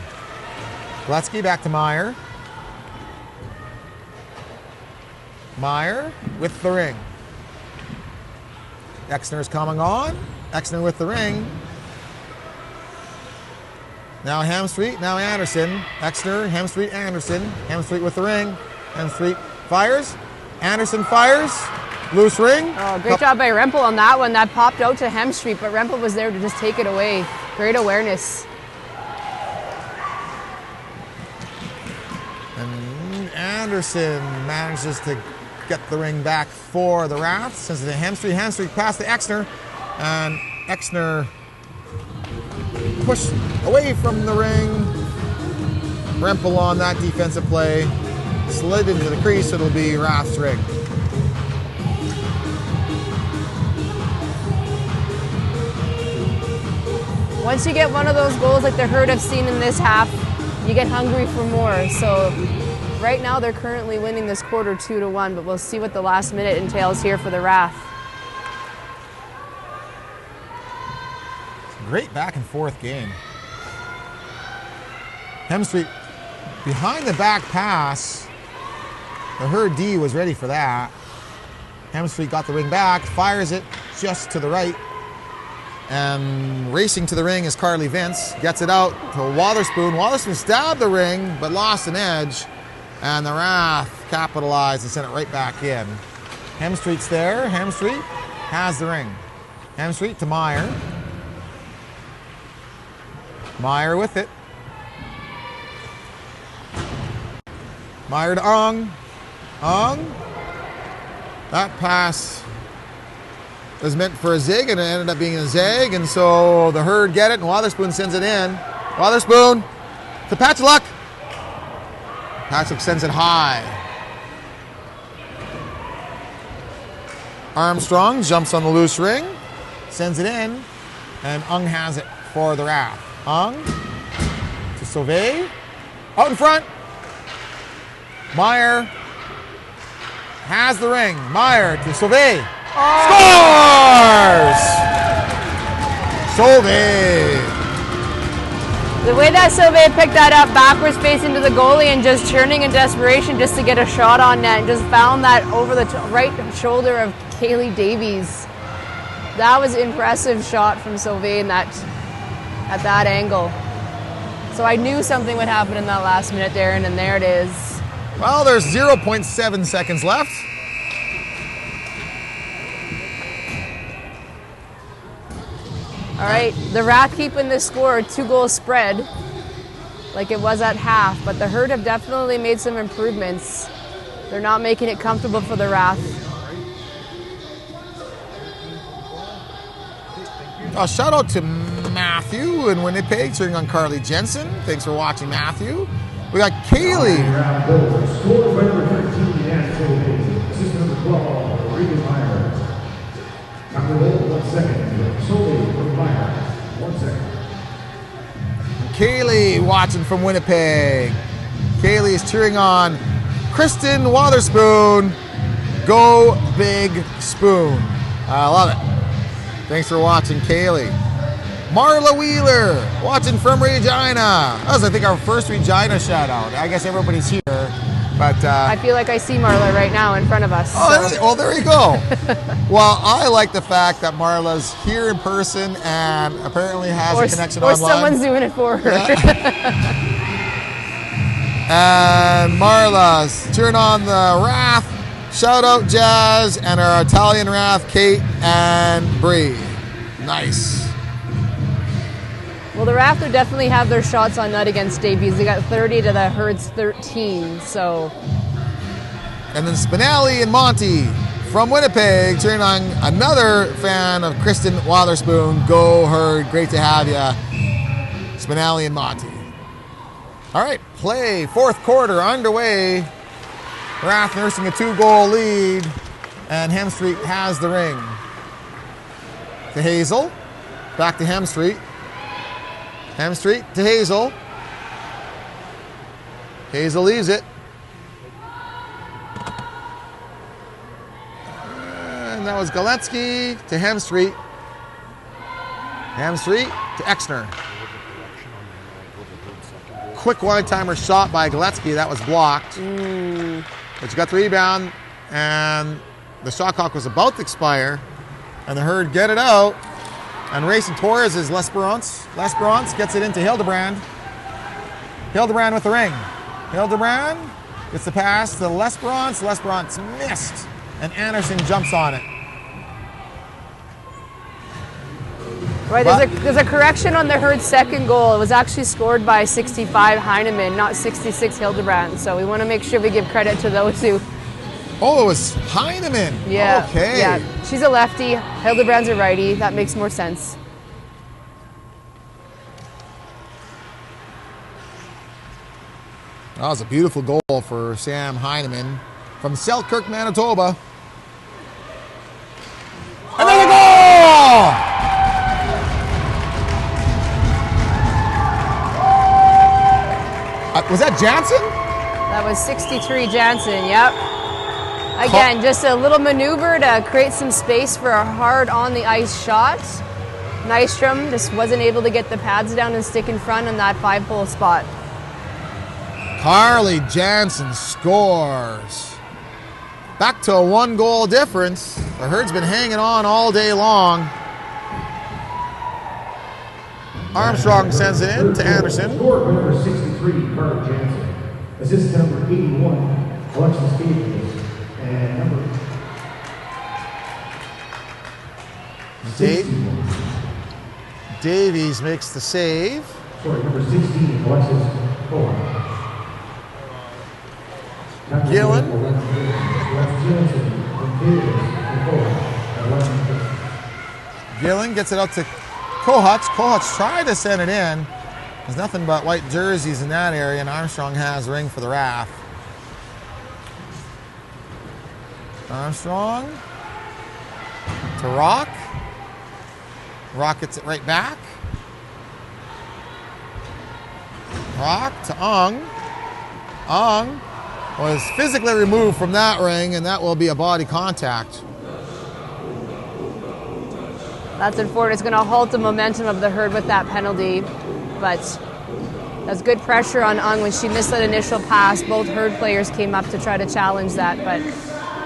Galetsky back to Meyer. Meyer with the ring. Exner's coming on. Exner with the ring. Now Hemstreet, now Anderson. Exner, Hemstreet, Anderson. Hemstreet with the ring. Hemstreet fires. Anderson fires. Loose ring. Oh, great job by Rempel on that one. That popped out to Hemstreet, but Rempel was there to just take it away. Great awareness. And Anderson manages to get the ring back for the RATH. Sends it to Hemstreet. Hemstreet past to Exner. And Exner pushed away from the ring. Rempel on that defensive play. Slid into the crease. It'll be RATH's ring. Once you get one of those goals like the Herd have seen in this half, you get hungry for more. So right now they're currently winning this quarter 2-1, but we'll see what the last minute entails here for the RATH. Great back and forth game. Hemstreet behind the back pass. The Herd D was ready for that. Hemstreet got the ring back, fires it just to the right. And racing to the ring is Carly Vince. Gets it out to Wotherspoon. Wotherspoon stabbed the ring, but lost an edge. And the RATH capitalized and sent it right back in. Hemstreet's there. Hemstreet has the ring. Hemstreet to Meyer. Meyer with it. Meyer to Ung. Ung. That pass was meant for a zig, and it ended up being a zag, and so the Herd get it, and Wotherspoon sends it in. Wotherspoon to Patchlock. Patchlock sends it high. Armstrong jumps on the loose ring, sends it in, and Ung has it for the RATH. Ung to Sauvé. Out in front. Meyer has the ring. Meyer to Sauvé. Scores! Sauvé. The way that Sauvé picked that up backwards facing to the goalie and just churning in desperation just to get a shot on net and just found that over the right shoulder of Kaylee Davies. That was an impressive shot from Sauvé at that angle. So I knew something would happen in that last minute, Darren, and there it is. Well, there's 0.7 seconds left. All right, the RATH keeping this score a 2-goal spread like it was at half, but the Herd have definitely made some improvements. They're not making it comfortable for the RATH. Shout out to Matthew in Winnipeg, cheering on Carly Jensen. Thanks for watching, Matthew. We got Kaylee. Score by number 13, Anthem. Assist number 12, Regina. After goal, 1 second. Solely from Meyer. 1 second. Kaylee watching from Winnipeg. Kaylee is cheering on Kristen Wotherspoon. Go Big Spoon. I love it. Thanks for watching, Kaylee. Marla Wheeler watching from Regina. That was, I think, our first Regina shout out. I guess everybody's here, but I feel like I see Marla right now in front of us. Oh, so. Well, there you go. Well, I like the fact that Marla's here in person and apparently has a connection online. Or someone's doing it for her. Yeah. And Marla's cheering on the RATH. Shout out Jazz and our Italian RATH, Kate and Bree. Nice. Well, the RATH will definitely have their shots on net against Davies. They got 30 to the Herd's 13, so. And then Spinelli and Monty from Winnipeg cheering on another fan of Kristen Wotherspoon. Go Herd, great to have you. Spinelli and Monty. All right, play, fourth quarter underway. RATH nursing a 2-goal lead, and Hemstreet has the ring. To Hazel, back to Hemstreet. Hemstreet to Hazel. Hazel leaves it. And that was Galetsky to Hemstreet. Hemstreet to Exner. Quick one-timer shot by Galetsky. That was blocked. But you got the rebound, and the shot clock was about to expire, and the Herd get it out. And racing Torres is Lesperance. Lesperance gets it into Hildebrand. Hildebrand with the ring. Hildebrand gets the pass to Lesperance. Lesperance missed. And Anderson jumps on it. Right, there's a correction on the Herd's second goal. It was actually scored by 65 Heinemann, not 66 Hildebrand. So we want to make sure we give credit to those two. Oh, it was Heinemann. Yeah. Okay. Yeah, she's a lefty. Hildebrand's a righty. That makes more sense. That was a beautiful goal for Sam Heinemann from Selkirk, Manitoba. Another goal! Was that Jansen? That was 63 Jansen, yep. Again, just a little maneuver to create some space for a hard on-the-ice shot. Nystrom just wasn't able to get the pads down and stick in front on that 5-hole spot. Carly Jansen scores. Back to a 1-goal difference. The Herd's been hanging on all day long. Armstrong sends it in to Anderson. Scored by number 63, Carly Jansen. Assist number 81, Alexis Davies. And number Davies makes the save. Sorry, number 16, Alexis Cohen. Gillen. Gillen gets it out to Kohutz. Kohutz tried to send it in. There's nothing but white jerseys in that area, and Armstrong has the ring for the RATH. Armstrong to Rock. Rock gets it right back. Rock to Ung. Ung was physically removed from that ring, and that will be a body contact. That's unfortunate. It's going to halt the momentum of the Herd with that penalty, but that's good pressure on Ung when she missed that initial pass. Both Herd players came up to try to challenge that, but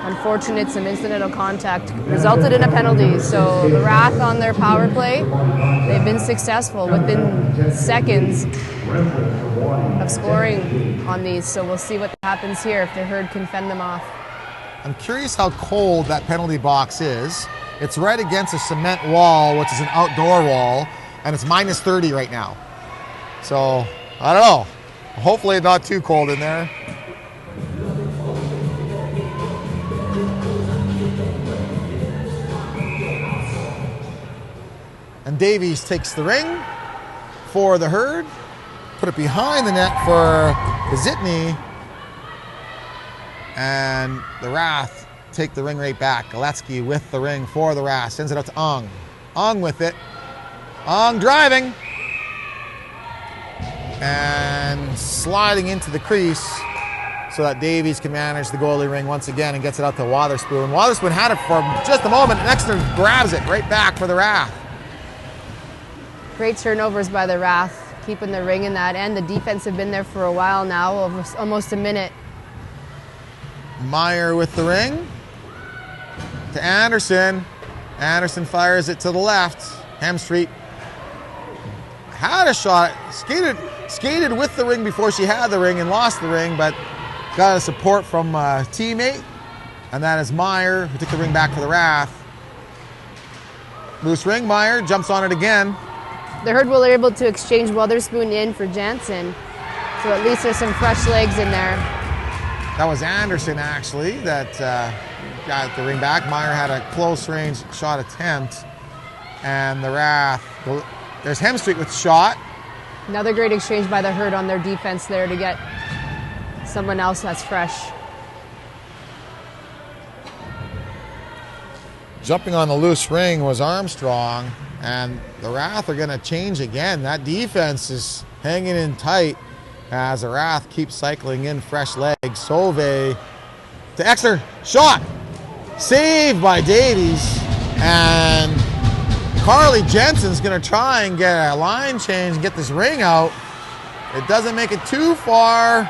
unfortunate, some incidental contact resulted in a penalty. So the RATH on their power play, they've been successful within seconds of scoring on these. So we'll see what happens here if the Herd can fend them off. I'm curious how cold that penalty box is. It's right against a cement wall, which is an outdoor wall, and it's minus 30 right now. So, I don't know. Hopefully not too cold in there. And Davies takes the ring for the Herd. Put it behind the net for Zitney. And the RATH take the ring right back. Galetsky with the ring for the RATH. Sends it out to Ung. Ung with it. Ung driving. And sliding into the crease so that Davies can manage the goalie ring once again and gets it out to Wotherspoon. Wotherspoon had it for just a moment. Exner grabs it right back for the RATH. Great turnovers by the RATH, keeping the ring in that end. The defense have been there for a while now, almost a minute. Meyer with the ring to Anderson. Anderson fires it to the left. Hemstreet had a shot, skated with the ring before she had the ring and lost the ring, but got a support from a teammate, and that is Meyer, who took the ring back for the RATH. Loose ring, Meyer jumps on it again. The Herd were able to exchange Wotherspoon in for Jansen, so at least there's some fresh legs in there. That was Anderson, actually, that got the ring back. Meyer had a close range shot attempt, and the RATH, there's Hemstreet with shot. Another great exchange by the Herd on their defense there to get someone else that's fresh. Jumping on the loose ring was Armstrong, and the RATH are going to change again. That defense is hanging in tight as the RATH keeps cycling in fresh legs. Sauvé to Exner, shot, saved by Davies, and Carly Jensen's going to try and get a line change and get this ring out. It doesn't make it too far,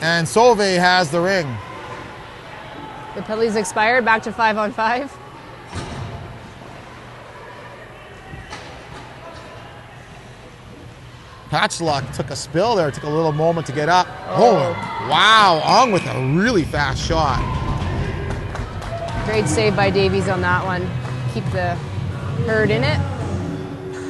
and Sauvé has the ring. The penalty's expired, back to 5-on-5. Patchlock took a spill there, took a little moment to get up. Oh, wow, Ong with a really fast shot. Great save by Davies on that one. Keep the Herd in it.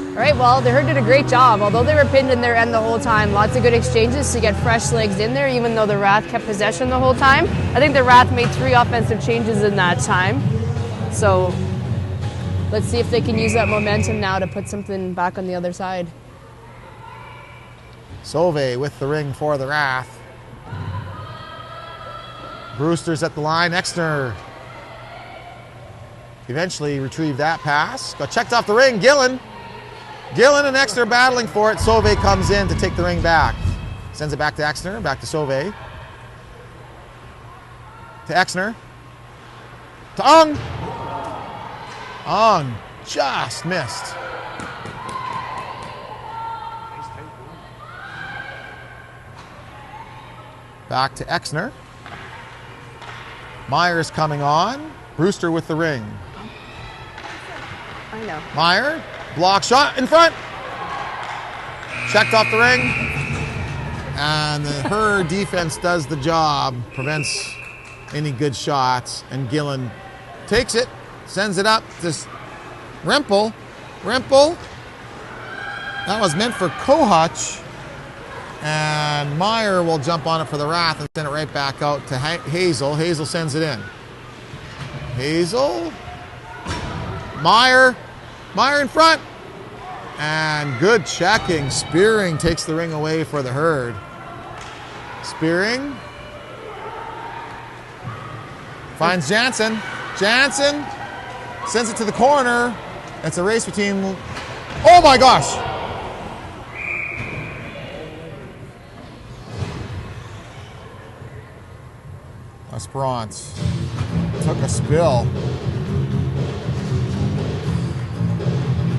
All right, well, the Herd did a great job. Although they were pinned in their end the whole time, lots of good exchanges to get fresh legs in there, even though the RATH kept possession the whole time. I think the RATH made 3 offensive changes in that time. So let's see if they can use that momentum now to put something back on the other side. Sauve with the ring for the RATH. Brewster's at the line. Exner eventually retrieved that pass. Got checked off the ring. Gillen and Exner battling for it. Sauve comes in to take the ring back. Sends it back to Exner. Back to Sauve. To Exner. To Ong. Ong just missed. Back to Exner. Myers coming on. Brewster with the ring. I know. Meyer, block shot in front. Checked off the ring. And her defense does the job. Prevents any good shots. And Gillen takes it. Sends it up to Rempel. Rempel. That was meant for Kohutch. And Meyer will jump on it for the RATH and send it right back out to Hazel. Hazel sends it in. Hazel. Meyer. Meyer in front. And good checking. Spearing takes the ring away for the Herd. Spearing. Finds Jansen. Jansen sends it to the corner. It's a race between... Oh my gosh! Esperance took a spill.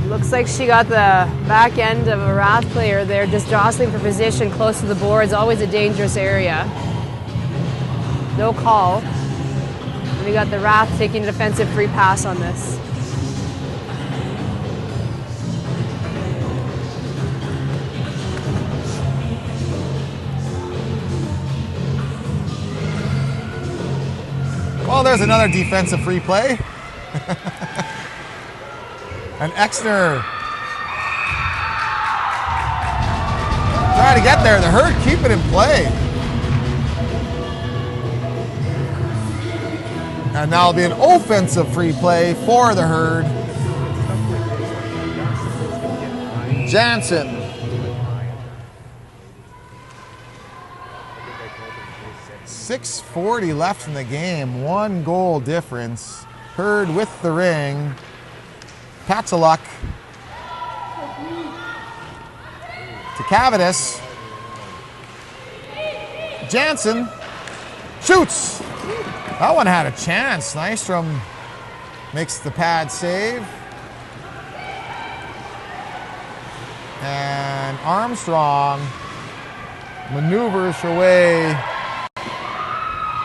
Looks like she got the back end of a RATH player there, just jostling for position close to the boards. Always a dangerous area. No call. And we got the RATH taking a defensive free pass on this. Well, there's another defensive free play. And Exner trying to get there. The Herd keep it in play. And now it'll be an offensive free play for the Herd. Jansen. .640 left in the game. 1 goal difference. Herd with the ring. Patsaluk to Cavadis. Jansen shoots. That one had a chance. Nystrom makes the pad save. And Armstrong maneuvers her way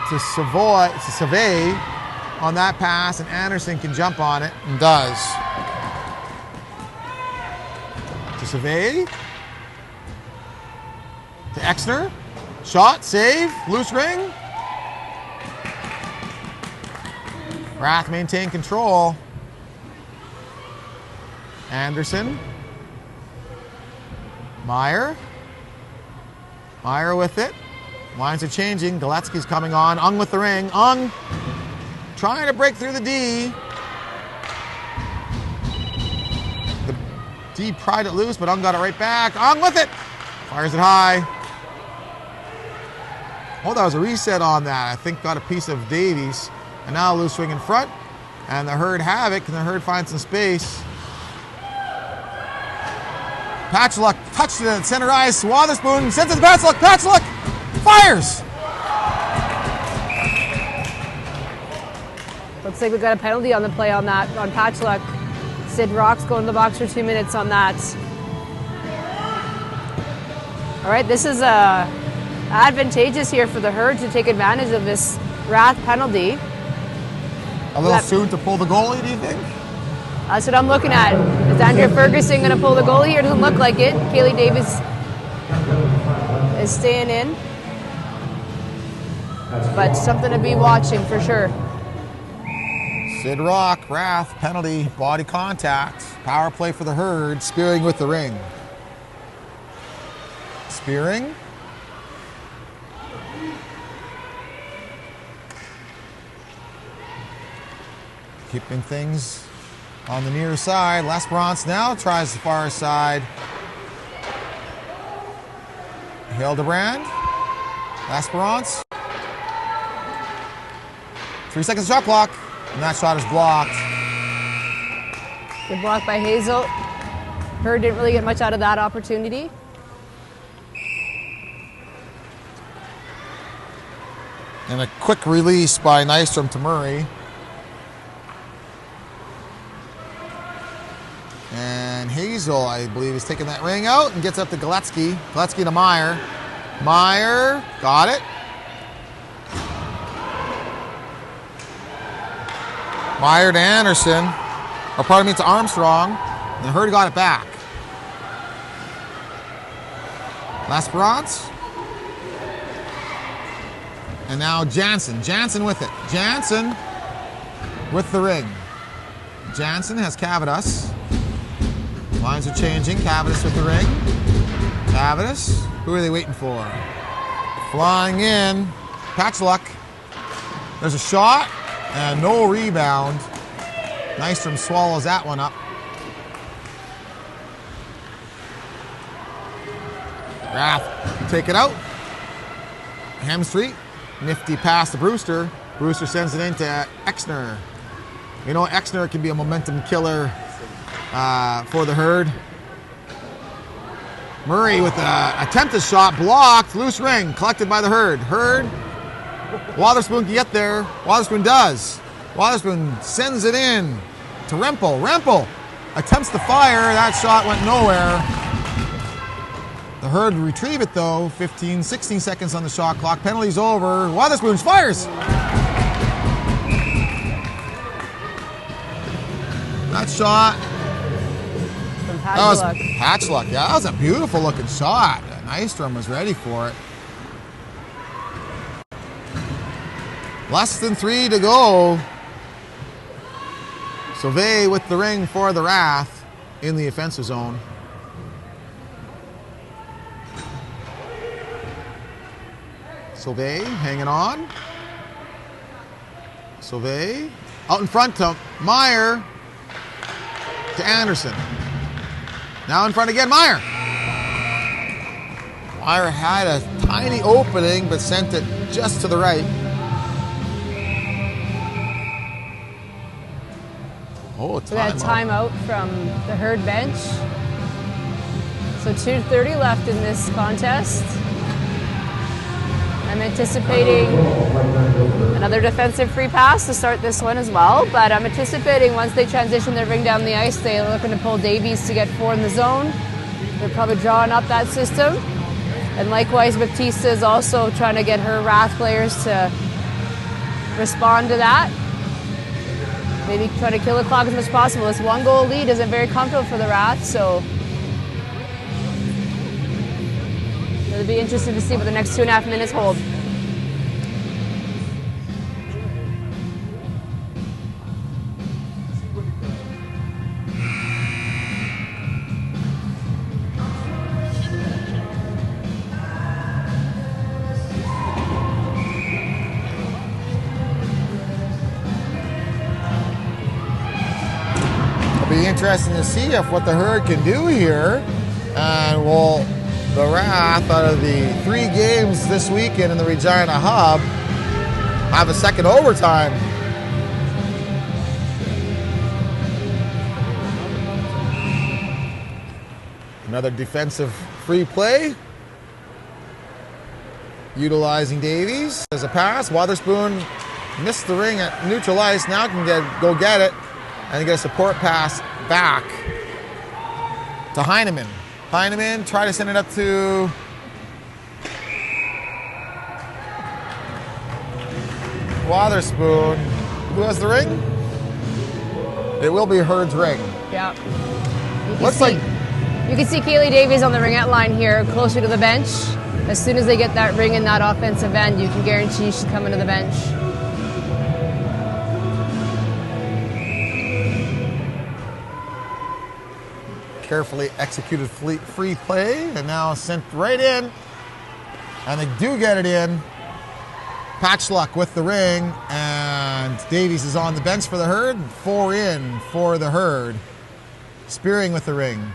to Savoy on that pass, and Anderson can jump on it and does. To Savoy. To Exner. Shot, save, loose ring. RATH maintain control. Anderson. Meyer. Meyer with it. Lines are changing. Galetsky's coming on. Ung with the ring. Ung trying to break through the D. The D pried it loose, but Ung got it right back. Ung with it. Fires it high. Oh, that was a reset on that. I think got a piece of Davies. And now a loose swing in front. And the Herd have it. Can the Herd find some space? Patchlock touched it at center ice. Wotherspoon sends it to Patchlock. Patchlock fires! Looks like we got a penalty on the play on that, on Patchlock. Sid Rock's going to the box for 2 minutes on that. All right, this is advantageous here for the Herd to take advantage of this RATH penalty. A little soon to pull the goalie, do you think? That's what I'm looking at. Is Andrea Ferguson going to pull the goalie here? Doesn't look like it. Kaylee Davis is staying in. But something to be watching for sure. Sid Rock, RATH, penalty, body contact, power play for the Herd, spearing with the ring. Spearing. Keeping things on the near side. L'Esperance now tries the far side. Hildebrand. L'Esperance. 3 seconds shot clock. And that shot is blocked. Good block by Hazel. Herd didn't really get much out of that opportunity. And a quick release by Nystrom to Murray. And Hazel, I believe, is taking that ring out and gets up to Galetsky. Galetsky to Meyer. Meyer, got it. Meyer to Anderson. Or pardon me, to Armstrong. And the Herd got it back. L'Esperance. And now Jansen. Jansen with it. Jansen with the ring. Jansen has Cavadas. Lines are changing. Cavadas with the ring. Cavadas. Who are they waiting for? Flying in. Patch luck. There's a shot and no rebound. Nystrom swallows that one up. RATH take it out. Hemstreet. Nifty pass to Brewster. Brewster sends it into Exner. You know, Exner can be a momentum killer for the Herd. Murray with an attempted shot, blocked, loose ring, collected by the Herd. Herd, Wotherspoon can get there. Wotherspoon does. Wotherspoon sends it in to Rempel. Rempel attempts to fire. That shot went nowhere. The Herd retrieve it though. 15, 16 seconds on the shot clock. Penalty's over. Wotherspoon fires. That shot. That was patch luck. Yeah, that was a beautiful looking shot. Nystrom was ready for it. Less than 3 to go. Sauvé with the ring for the RATH in the offensive zone. Sauvé hanging on. Sauvé out in front to Meyer to Anderson. Now in front again, Meyer. Meyer had a tiny opening but sent it just to the right. Oh, we got a timeout from the Herd bench. So 2:30 left in this contest. I'm anticipating another defensive free pass to start this one as well, but I'm anticipating once they transition their ring down the ice, they're looking to pull Davies to get 4 in the zone. They're probably drawing up that system. And likewise, Baptista is also trying to get her RATH players to respond to that. Maybe try to kill the clock as much as possible. This 1-goal lead isn't very comfortable for the RATH, so it'll be interesting to see what the next 2.5 minutes hold. Be interesting to see if what the Herd can do here, and will the RATH, out of the 3 games this weekend in the Regina Hub, have a second overtime. Another defensive free play, utilizing Davies as a pass. Wotherspoon missed the ring at neutral ice. Now can go get it and get a support pass back to Heineman. Heineman try to send it up to Wotherspoon. Who has the ring? It will be Herd's ring. Yeah. Looks like You can see Kaylee Davies on the ringette line here, closer to the bench. As soon as they get that ring in that offensive end, you can guarantee she's coming to the bench. Carefully executed free play, and now sent right in. And they do get it in. Patchluck with the ring, and Davies is on the bench for the Herd. 4 in for the Herd. Spearing with the ring.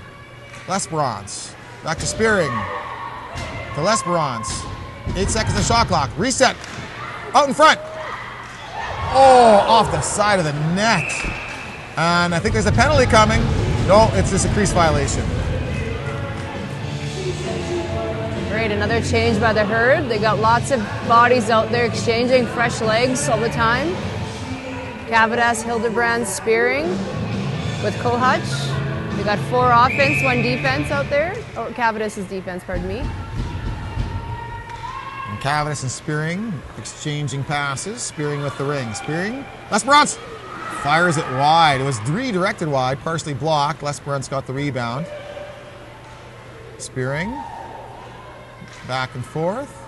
Lesperance. Back to Spearing. To Lesperance. 8 seconds of shot clock. Reset. Out in front. Oh, off the side of the net. And I think there's a penalty coming. No, it's just a crease violation. Great, another change by the Herd. They got lots of bodies out there exchanging fresh legs all the time. Cavadas, Hildebrand, Spearing with Kohutch. They got 4 offense, 1 defense out there. Or Cavadas' defense, pardon me. And Cavadas and Spearing exchanging passes. Spearing with the ring. Spearing. Lesperance fires it wide. It was redirected wide, partially blocked. Lesperance got the rebound. Spearing. Back and forth.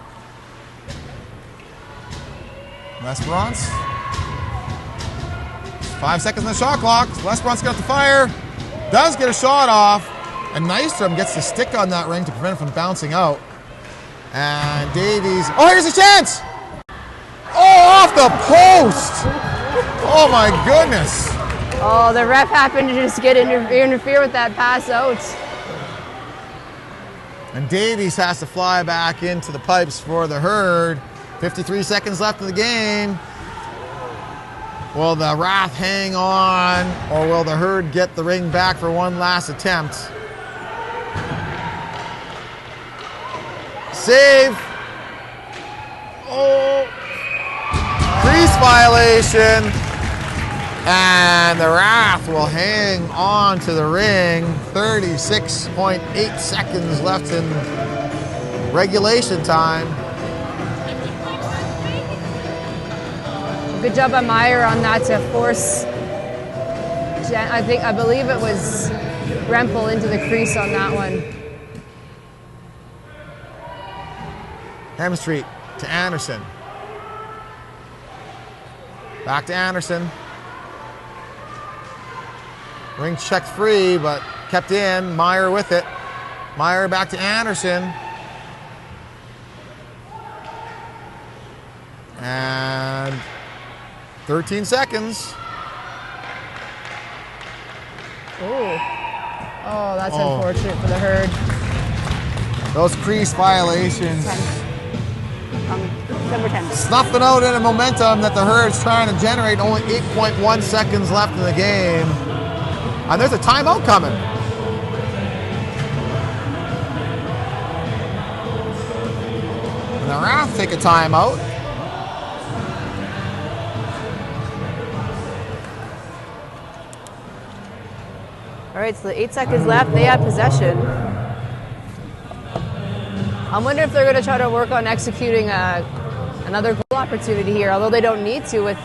Lesperance. 5 seconds on the shot clock. Lesperance got the fire. Does get a shot off. And Nystrom gets the stick on that ring to prevent it from bouncing out. And Davies. Oh, here's a chance! Oh, off the post! Oh my goodness! Oh, the ref happened to just get interfere with that pass out. And Davies has to fly back into the pipes for the Herd. 53 seconds left in the game. Will the RATH hang on, or will the Herd get the ring back for one last attempt? Save. Oh. Crease violation. And the RATH will hang on to the ring. 36.8 seconds left in regulation time. Good job by Meyer on that to force, I believe it was Rempel into the crease on that one. Hemstreet to Anderson. Back to Anderson. Ring checked free, but kept in. Meyer with it. Meyer back to Anderson. And 13 seconds. Oh, that's unfortunate for the Herd. Those crease violations. Number 10. Snuffing out in a momentum that the Herd's trying to generate. Only 8.1 seconds left in the game. And there's a timeout coming. And the RATH take a timeout. All right, so 8 seconds left. They have possession. I wonder if they're going to try to work on executing another goal opportunity here, although they don't need to with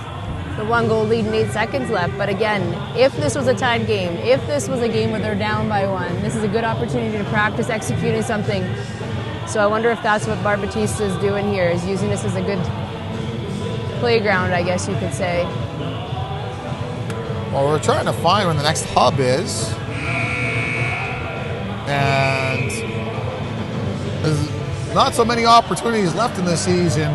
the 1 goal lead and 8 seconds left. But again, if this was a tied game, if this was a game where they're down by 1, this is a good opportunity to practice executing something. So I wonder if that's what Barb Batista is doing here, is using this as a good playground, I guess you could say. Well, we're trying to find when the next hub is. And there's not so many opportunities left in this season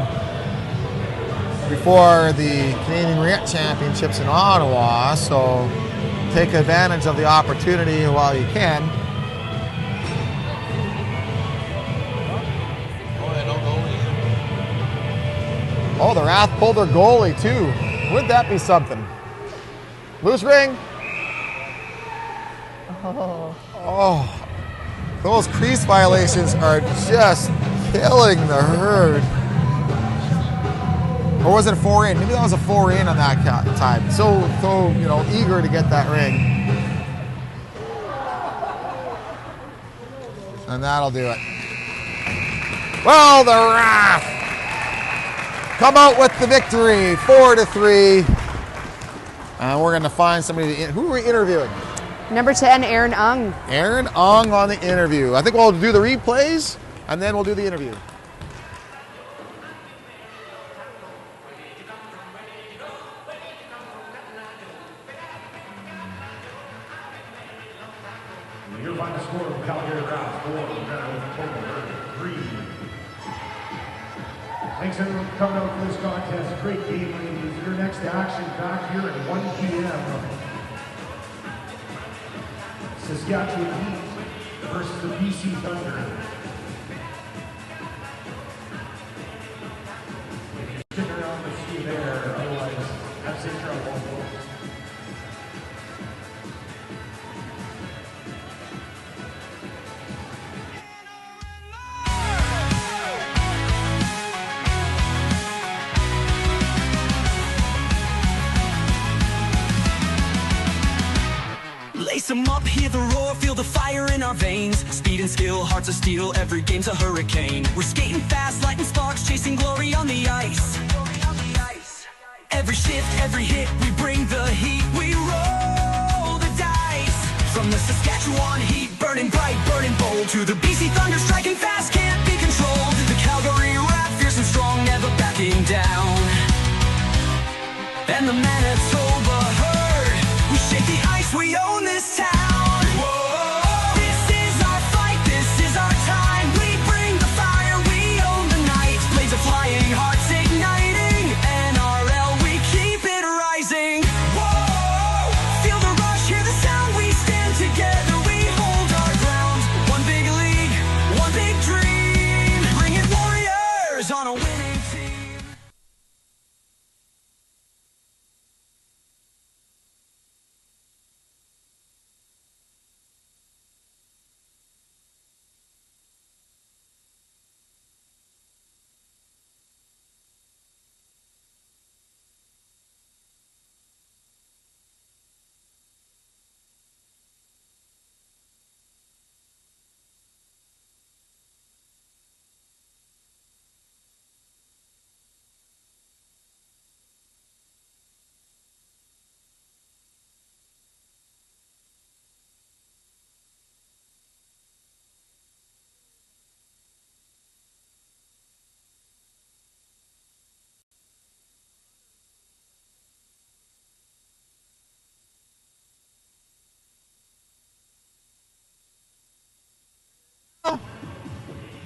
before the Canadian Ringette Championships in Ottawa, so take advantage of the opportunity while you can. Oh, the RATH pulled their goalie too. Wouldn't that be something? Loose ring. Oh, those crease violations are just killing the Herd. Or was it a 4-in? Maybe that was a 4-in on that time. So eager to get that ring. And that'll do it. Well, the RATH come out with the victory, 4-3. And we're going to find somebody to who are we interviewing? Number 10, Aaron Ung. Aaron Ung on the interview. I think we'll do the replays, and then we'll do the interview. Your final score of Calgary RATH 4, Manitoba 3. Thanks everyone for coming out for this contest. Great game, ladies. Your next action back here at 1 p.m. Saskatchewan Heat versus the BC Thunder. Stick around to see there, otherwise have safe travel. Lace them up, hear the roar, feel the fire in our veins. Speed and skill, hearts of steel, every game's a hurricane. We're skating fast, lighting sparks, chasing glory on the ice. Every shift, every hit, we bring the heat, we roll the dice. From the Saskatchewan Heat, burning bright, burning bold, to the BC Thunder, striking fast, can't be controlled. The Calgary RATH, fierce and strong, never backing down. And the Manitoba herd, we shake the ice, we own this town. Whoa, this is our fight, this is our time. We bring the fire, we own the night. Blades are flying, hearts igniting. NRL, we keep it rising. Whoa, feel the rush, hear the sound. We stand together, we hold our ground. One big league, one big dream. Bring it, Warriors, on a winning team.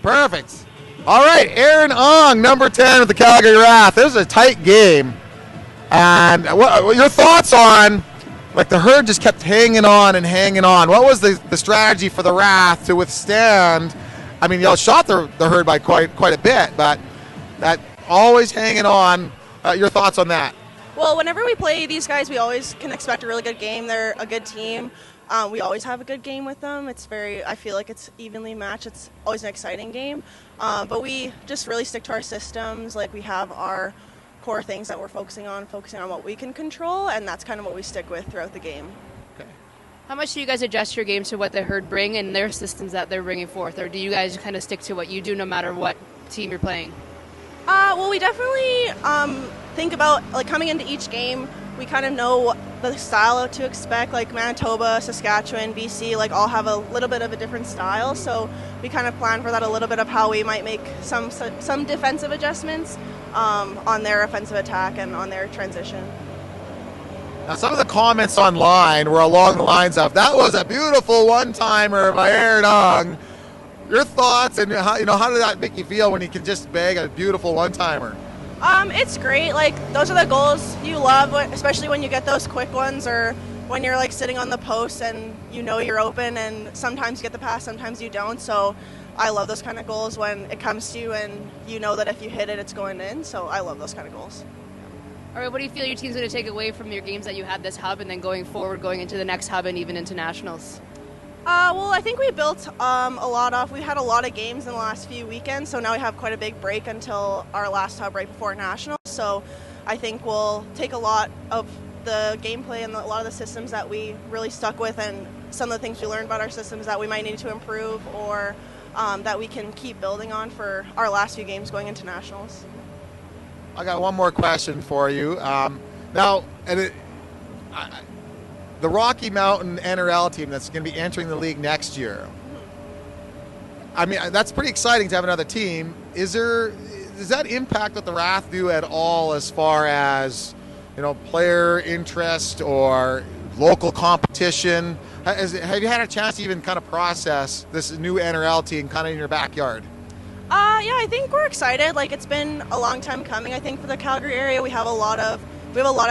Perfect. All right, Aaron Ung, number 10 with the Calgary RATH. This is a tight game. And what your thoughts on, like, the herd just kept hanging on and hanging on. What was the strategy for the RATH to withstand? I mean, y'all shot the herd by quite a bit, but that always hanging on. Your thoughts on that? Well, whenever we play these guys, we always can expect a really good game. They're a good team. We always have a good game with them. I feel like it's evenly matched. It's always an exciting game. But we just really stick to our systems. Like, we have our core things that we're focusing on what we can control, and that's kind of what we stick with throughout the game. Okay. How much do you guys adjust your games to what the herd bring and their systems that they're bringing forth? Or do you guys kind of stick to what you do no matter what team you're playing? Well, we definitely think about, like, coming into each game, we kind of know the style to expect. Like, Manitoba, Saskatchewan, BC, like, all have a little bit of a different style, so we kind of plan for that, a little bit of how we might make some defensive adjustments on their offensive attack and on their transition. Now, some of the comments online were along the lines of, that was a beautiful one-timer by Aaron Ung. Your thoughts, and how did that make you feel when you can just bag a beautiful one-timer? It's great. Like, those are the goals you love, especially when you get those quick ones, or when you're, like, sitting on the post and you know you're open, and sometimes you get the pass, sometimes you don't. So I love those kind of goals when it comes to you and you know that if you hit it, it's going in. So I love those kind of goals. All right, what do you feel your team's going to take away from your games that you had this hub and then going forward, going into the next hub and even into nationals? Well, I think we built a lot off. We had a lot of games in the last few weekends, so now we have quite a big break until our last hub right before nationals. So I think we'll take a lot of the gameplay and a lot of the systems that we really stuck with, and some of the things we learned about our systems that we might need to improve, or that we can keep building on for our last few games going into nationals. I got one more question for you. Now, and the Rocky Mountain NRL team that's going to be entering the league next year. I mean, that's pretty exciting to have another team. Does that impact what the RATH do at all as far as, player interest or local competition? Have you had a chance to even kind of process this new NRL team kind of in your backyard? Yeah, I think we're excited. Like, it's been a long time coming. I think for the Calgary area, we have a lot of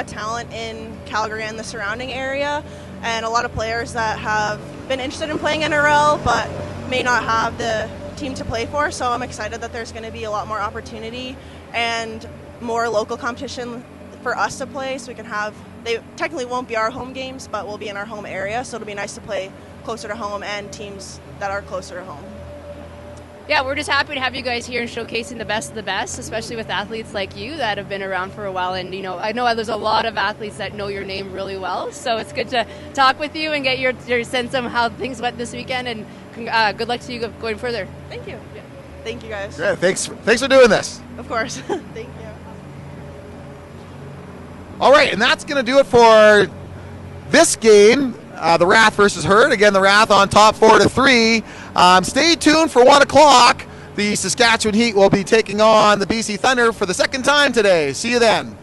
talent in Calgary and the surrounding area, and a lot of players that have been interested in playing NRL but may not have the team to play for. So I'm excited that there's going to be a lot more opportunity and more local competition for us to play, so we can have, they technically won't be our home games, but we'll be in our home area, so it'll be nice to play closer to home and teams that are closer to home. Yeah, we're just happy to have you guys here and showcasing the best of the best, especially with athletes like you that have been around for a while. And, I know there's a lot of athletes that know your name really well. So it's good to talk with you and get your sense of how things went this weekend. And good luck to you going further. Thank you. Yeah. Thank you, guys. Great. Thanks for doing this. Of course. Thank you. All right, and that's going to do it for this game. The RATH versus Herd. Again, the RATH on top 4-3. Stay tuned for 1 o'clock. The Saskatchewan Heat will be taking on the BC Thunder for the second time today. See you then.